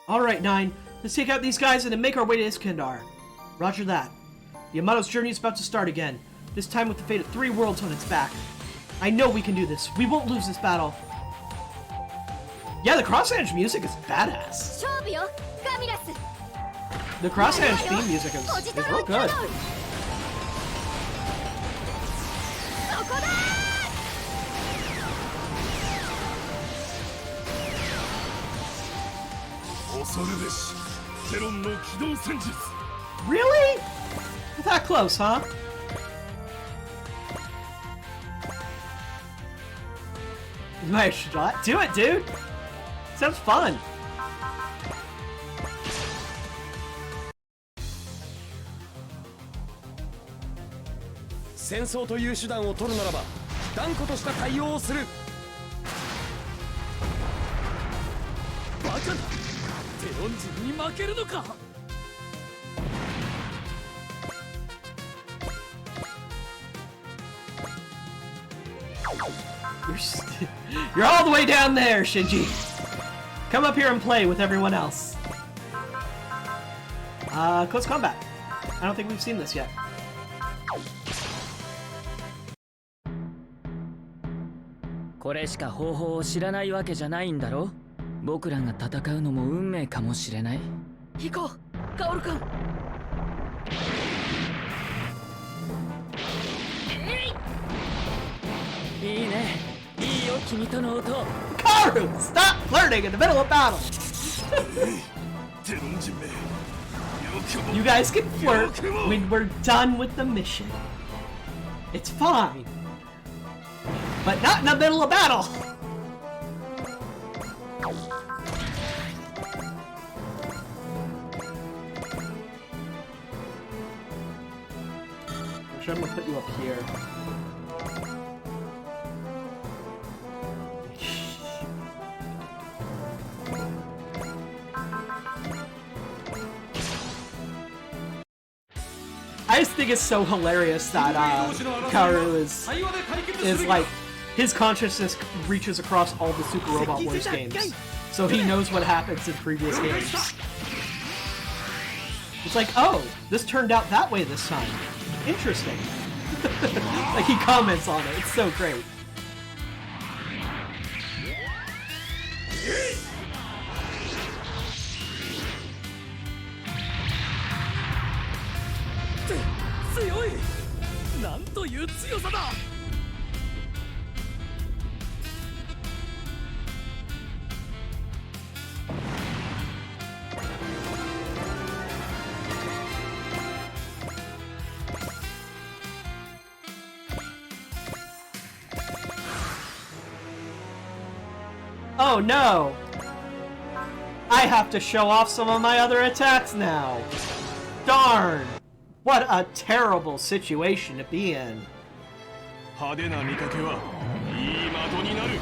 Alright, 9. Let's take out these guys and then make our way to Iskandar. Roger that. The Yamato's journey is about to start again, this time with the fate of 3 worlds on its back. I know we can do this. We won't lose this battle. Yeah, the Crosshands music is badass. The Crosshands theme music is real good. Really? That close, huh? Nice shot. Do it, dude! Sounds fun! You're all the way down there, Shinji! Come up here and play with everyone else. Close combat. I don't think we've seen this yet. Kaoru, stop flirting in the middle of battle! You guys can flirt when we're done with the mission. It's fine. But not in the middle of battle! I'm gonna put you up here. I just think it's so hilarious that Kaoru is like, his consciousness reaches across all the Super Robot Wars games, so he knows what happens in previous games. It's like, oh, this turned out that way this time. Interesting. Like, he comments on it. It's so great. Oh no! I have to show off some of my other attacks now! Darn! What a terrible situation to be in. 派手な見かけはいい的になる。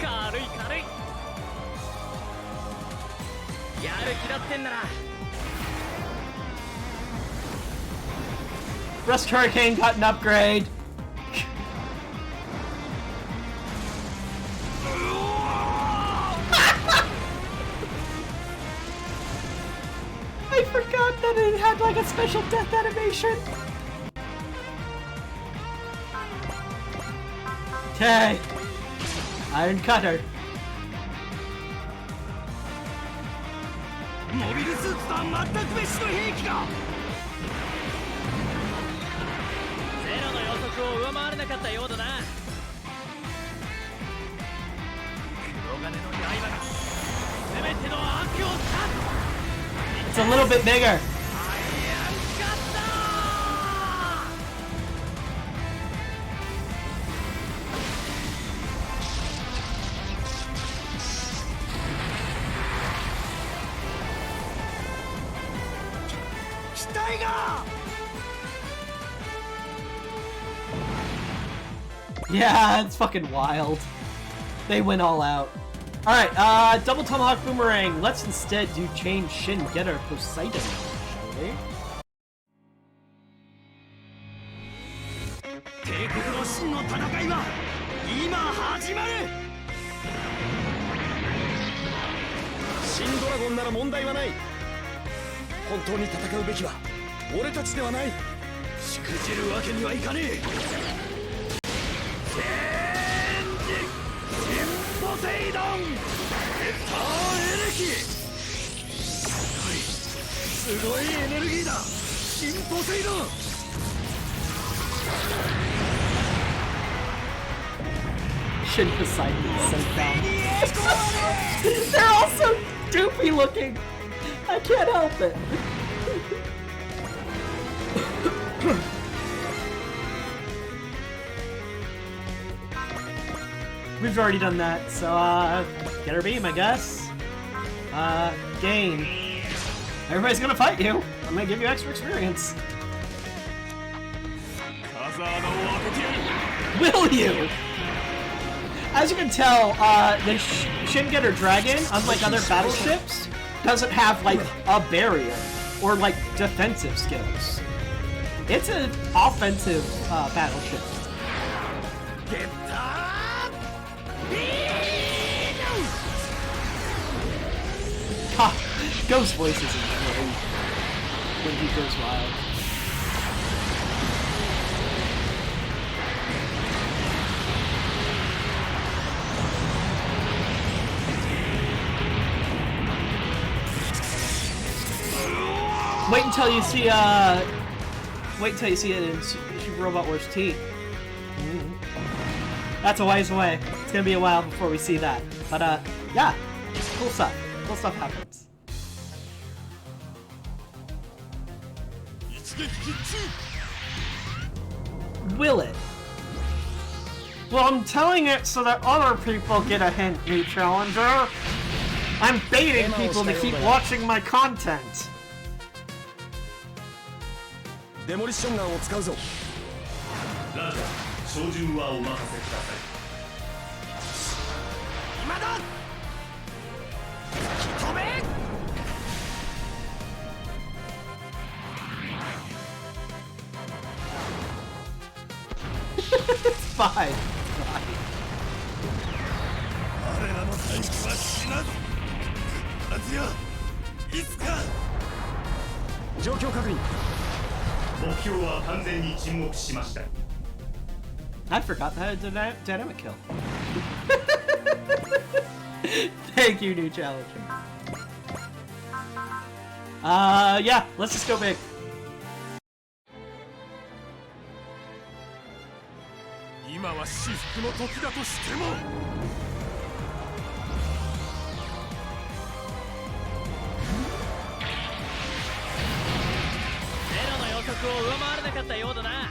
軽い軽い。やる気だってんなら。Rust Hurricane got an upgrade. I forgot that it had like a special death animation. Okay. Iron Cutter. モビルスーツとは全く別の兵器か。ゼロの予測を上回れなかったようだな。黒金の刃が全ての悪を断つ。 It's a little bit bigger. Yeah, it's fucking wild. They went all out. Alright, Double Tomahawk Boomerang. Let's instead do Chain Shin Getter Poseidon, shall we? 帝国の真の戦いは今始まる。シンドラゴンなら問題はない。本当に戦うべきは俺たちではない。しくじるわけにはいかねえ。ポセイドン！エターエレキ！すごいエネルギーだ！新ポセイドン！ Shin Poseidon is so dumb. They're all so doofy looking. I can't help it. We've already done that, so get her beam, I guess. Gain. Everybody's gonna fight you. I'm gonna give you extra experience. Will you? As you can tell, the Shin Getter Dragon, unlike other battleships, doesn't have like a barrier or like defensive skills. It's an offensive battleship. God, Ghost voices is great when he goes wild. Wait until you see it in Super Robot Wars T. That's a ways away. It's gonna be a while before we see that. But yeah, cool stuff. Cool stuff happens. Will it? Well, I'm telling it so that other people get a hint, new challenger. I'm baiting people to keep watching my content. デモリッションガンを使うぞ。ラジャー、照準はお任せください。今だ。止め。It's fine. 彼らの大気は死なず。必ずやいつか。状況確認。目標は完全に沈黙しました。 I forgot that dynamic kill. Thank you, new challenger. Yeah, let's just go big. 今は至福の時だとしても。ゼロの予測を上回れなかったようだな。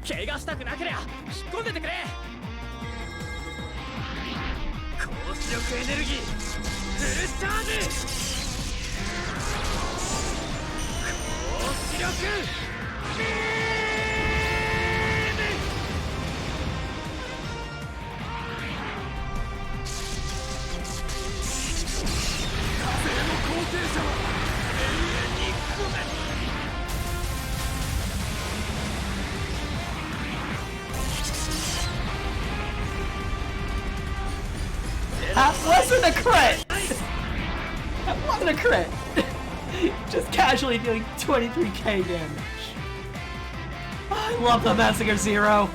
怪我したくなけりゃ引っ込んでてくれ。高出力エネルギーフルチャージ。高出力ビーム。風の高低差は永遠に不滅。 That wasn't a crit! That wasn't a crit! Just casually dealing 23k damage. I love the Massacre Zero.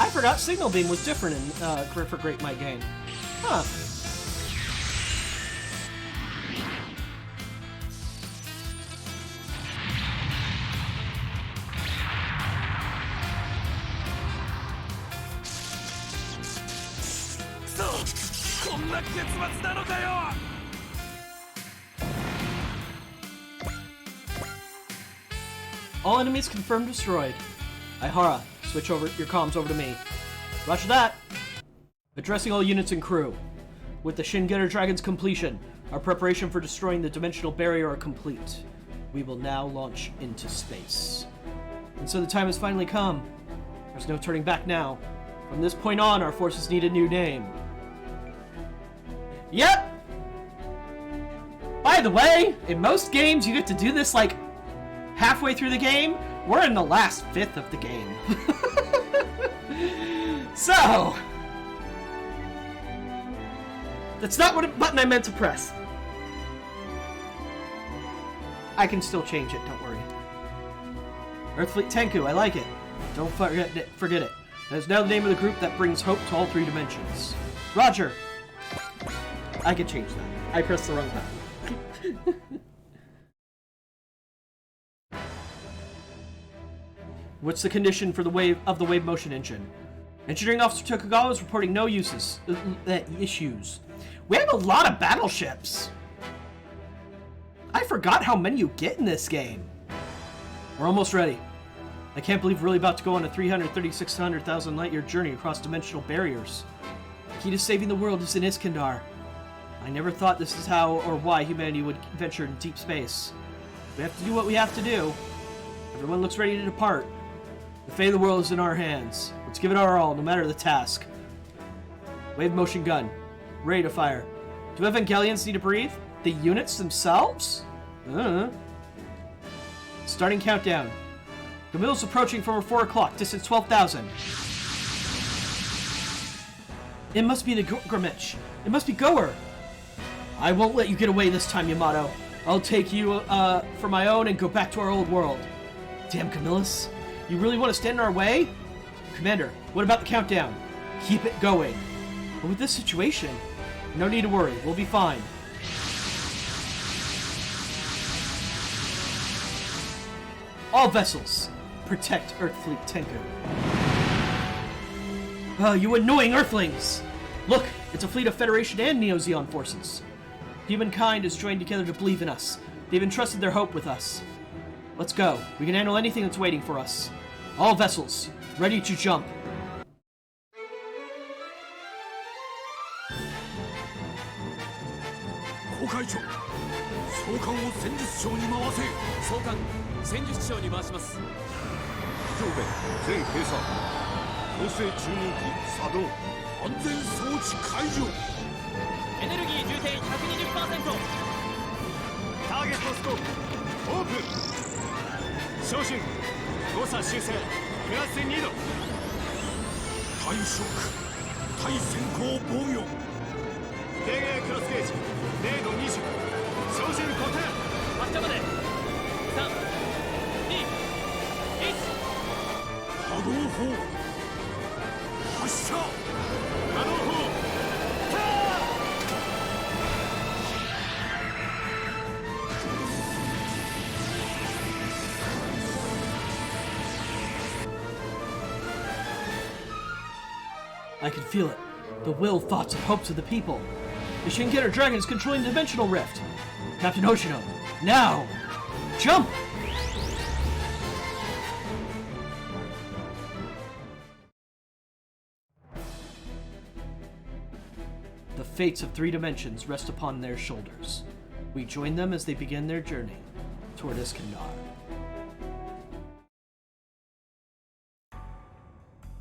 I forgot Signal Beam was different in for Great Might game. Huh. All enemies confirmed destroyed. Aihara, switch over your comms over to me. Roger that. Addressing all units and crew. With the Shin-Getter Dragon's completion, our preparation for destroying the dimensional barrier are complete. We will now launch into space. And so the time has finally come. There's no turning back now. From this point on, our forces need a new name. Yep! By the way, in most games you get to do this like halfway through the game. We're in the last fifth of the game. So, that's not what button I meant to press. I can still change it, don't worry. Earthfleet Tenku, I like it. Don't forget it. That is now the name of the group that brings hope to all three dimensions. Roger! I can change that. I pressed the wrong button. What's the condition for the wave motion engine? Engineering Officer Tokugawa is reporting no issues. We have a lot of battleships. I forgot how many you get in this game. We're almost ready. I can't believe we're really about to go on a 336,000 light-year journey across dimensional barriers. The key to saving the world is in Iskandar. I never thought this is how or why humanity would venture in deep space. We have to do what we have to do. Everyone looks ready to depart. The fate of the world is in our hands. Let's give it our all, no matter the task. Wave motion gun. Ready to fire. Do Evangelions need to breathe? The units themselves? Starting countdown. Camille's approaching from her 4 o'clock, distance 12,000. It must be the Grimmich. It must be Goer. I won't let you get away this time, Yamato. I'll take you for my own and go back to our old world. Damn, Camillus. You really want to stand in our way? Commander, what about the countdown? Keep it going. But with this situation, no need to worry. We'll be fine. All vessels, protect Earthfleet Tenku. Oh, you annoying Earthlings! Look, it's a fleet of Federation and Neo-Zeon forces. Humankind has joined together to believe in us. They've entrusted their hope with us. Let's go. We can handle anything that's waiting for us. All vessels, ready to jump. 会長総監を戦術長に回せ。総監戦術長に回します。上部全閉鎖強制注入機作動安全装置解除。エネルギー充填 120%。 ターゲットスコープオープン。照準誤差修正プラス2度。対ショック対先行防御。電源クロスゲージ0度20。照準固定。発射まで3、2、1。波動砲発射。波動砲。I can feel it. The will, thoughts, and hopes of the people. The Shingetter Dragon is controlling the Dimensional Rift. Captain Hoshino, now! Jump! The fates of 3 dimensions rest upon their shoulders. We join them as they begin their journey toward Iskandar.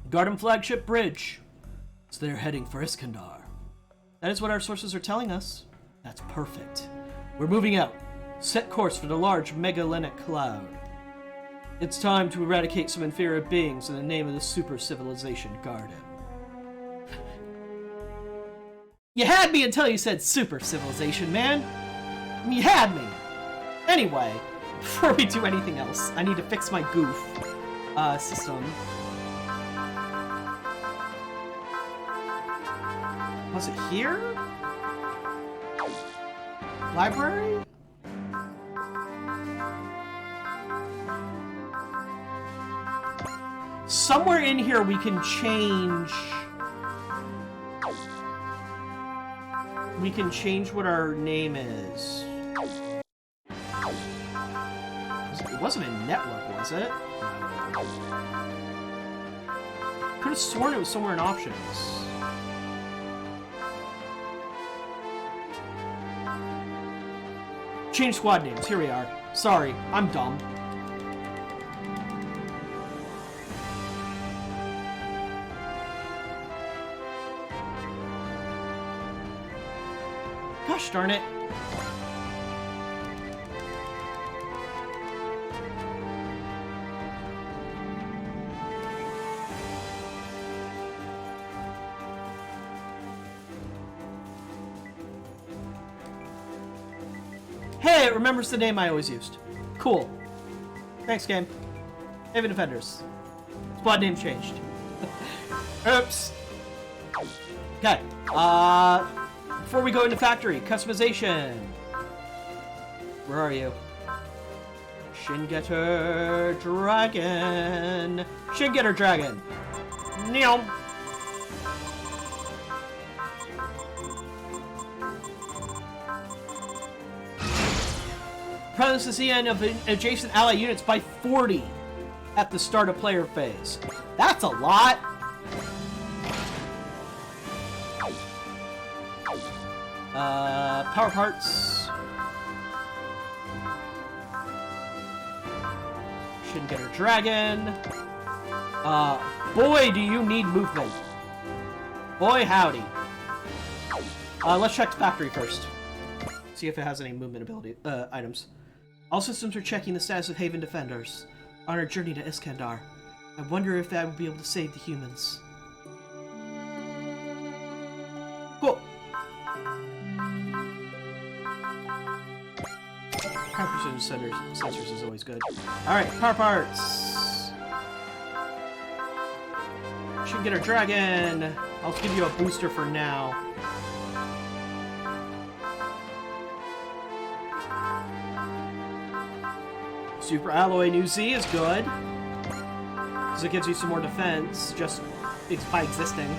Garden Flagship Bridge. So they're heading for Iskandar. That is what our sources are telling us. That's perfect. We're moving out. Set course for the large megalenic cloud. It's time to eradicate some inferior beings in the name of the super civilization Garden. You had me until you said super civilization, man. You had me. Anyway, before we do anything else, I need to fix my goof system. Was it here? Library? Somewhere in here we can change... We can change what our name is. It wasn't a network, was it? Could have sworn it was somewhere in options. Change squad names. Here we are. Sorry, I'm dumb. Gosh darn it. Hey, it remembers the name I always used. Cool. Thanks, game. Haven Defenders. Squad name changed. Oops. Okay. Before we go into factory, customization. Where are you? Shingetter Dragon. Shingetter Dragon. Neom. Presence the CN of adjacent ally units by 40 at the start of player phase. That's a lot. Power parts. Shingetter Dragon. Boy, do you need movement. Boy, howdy. Let's check the factory first. See if it has any movement ability items. All systems are checking the status of Haven Defenders on our journey to Iskandar. I wonder if I will be able to save the humans. Cool. High precision sensors is always good. Alright, power parts. Shingetter Dragon. I'll give you a booster for now. Super Alloy New Z is good, because it gives you some more defense, just by existing.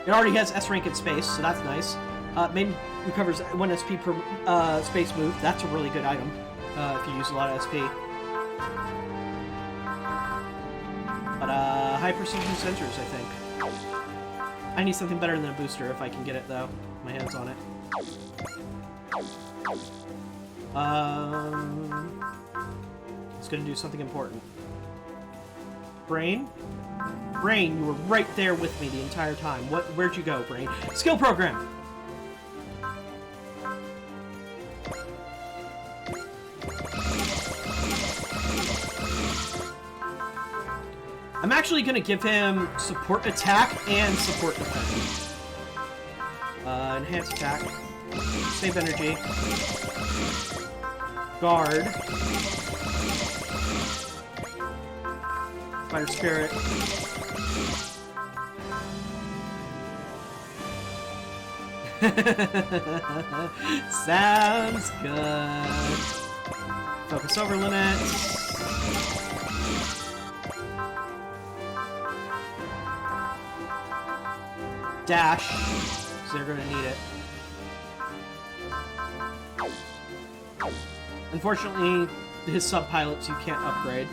It already has S rank in space, so that's nice. Main recovers 1 SP per space move. That's a really good item, if you use a lot of SP. But, high precision sensors, I think. I need something better than a booster if I can get it, though. my hands on it. It's gonna do something important. Brain? Brain, you were right there with me the entire time. Where'd you go, Brain? Skill program! I'm actually gonna give him support attack and support defense. Enhanced attack. Save energy. Guard. Fighter Spirit. Sounds good. Focus over limits. Dash, so you're gonna need it. Unfortunately, his sub-pilots you can't upgrade.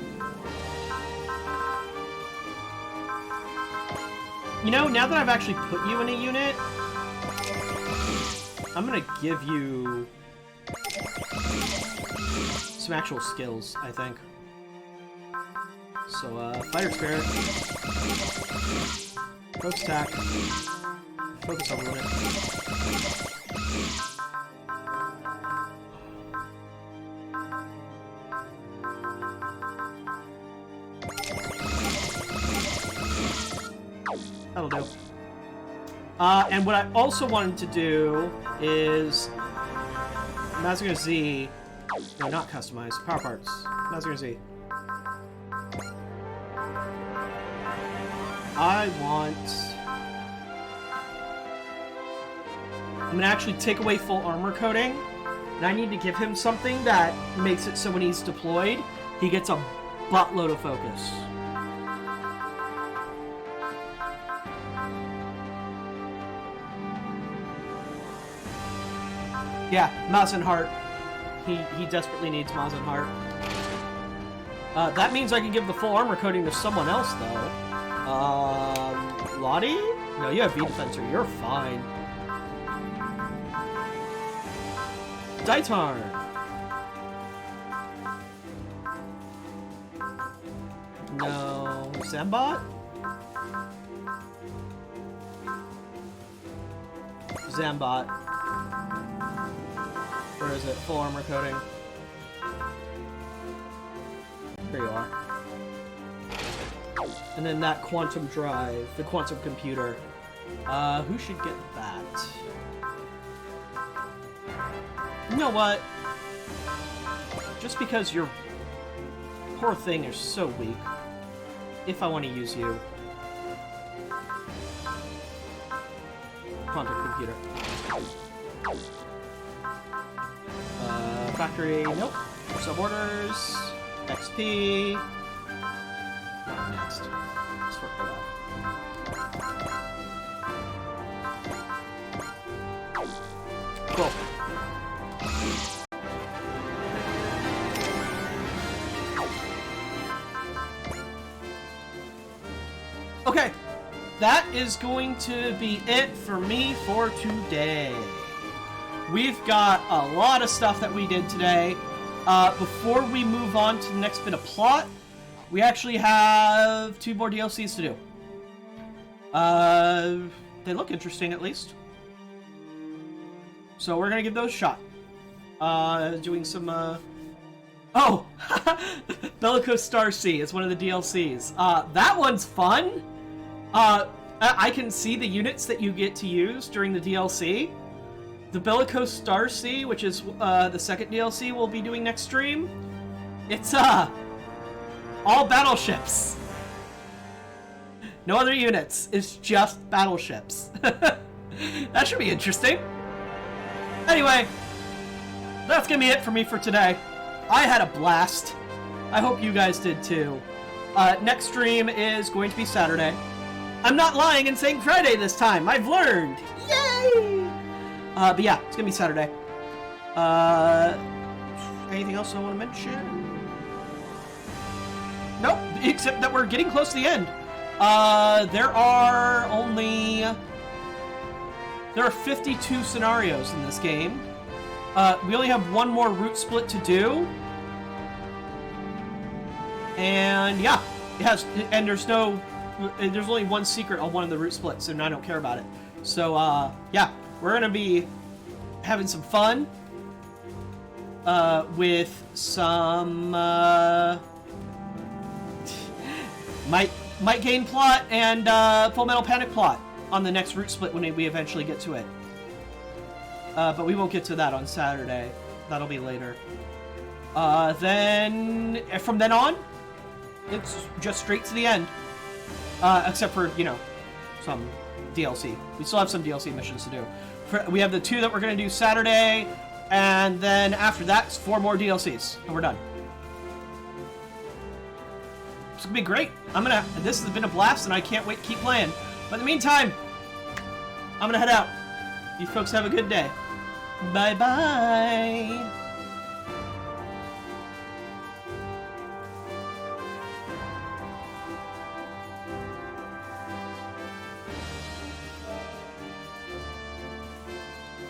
You know, now that I've actually put you in a unit, I'm gonna give you some actual skills, I think. So, Fighter Spirit. Focus attack. Focus over limit. That'll do. And what I also wanted to do is Mazinger Z. No, not customized. Power parts. Mazinger Z. I'm gonna actually take away full armor coating, and I need to give him something that makes it so when he's deployed, he gets a buttload of focus. Yeah, Maz Heart. He desperately needs Maz Heart. That means I can give the full armor coating to someone else, though. Lottie? No, you have V-Defensor. You're fine. Daitarn! No. Zambot? Zambot. Where is it? Full armor coating. There you are. And then that quantum drive, the quantum computer. Who should get that? You know what? Just because your poor thing is so weak, if I want to use you. Quantum computer. Factory, nope. Suborders, XP. Not next. Let's work that out. Cool. Okay, that is going to be it for me for today. We've got a lot of stuff that we did today. Before we move on to the next bit of plot, we actually have 2 more DLCs to do. They look interesting, at least. So we're gonna give those a shot. Doing some, Oh! Bellicose Star Sea is one of the DLCs. That one's fun! I can see the units that you get to use during the DLC. The Bellicose Star Sea, which is the second DLC we'll be doing next stream, it's all battleships. No other units. It's just battleships. That should be interesting. Anyway, that's gonna be it for me for today. I had a blast. I hope you guys did too. Next stream is going to be Saturday. I'm not lying and saying Friday this time. I've learned. Yay! But yeah, it's gonna be Saturday. Anything else I want to mention? Nope, except that we're getting close to the end. There are only There are 52 scenarios in this game. We only have one more route split to do. And yeah, it has, and there's only one secret on one of the route splits, and I don't care about it. So yeah, we're gonna be having some fun with some Might Gain plot and Full Metal Panic plot on the next route split when we eventually get to it. But we won't get to that on Saturday. That'll be later. Then from then on, it's just straight to the end. Except for, you know, some DLC. We still have some DLC missions to do. We have the 2 that we're going to do Saturday, and then after that, it's 4 more DLCs, and we're done. It's going to be great. This has been a blast, and I can't wait to keep playing. But in the meantime, I'm going to head out. You folks have a good day. Bye-bye.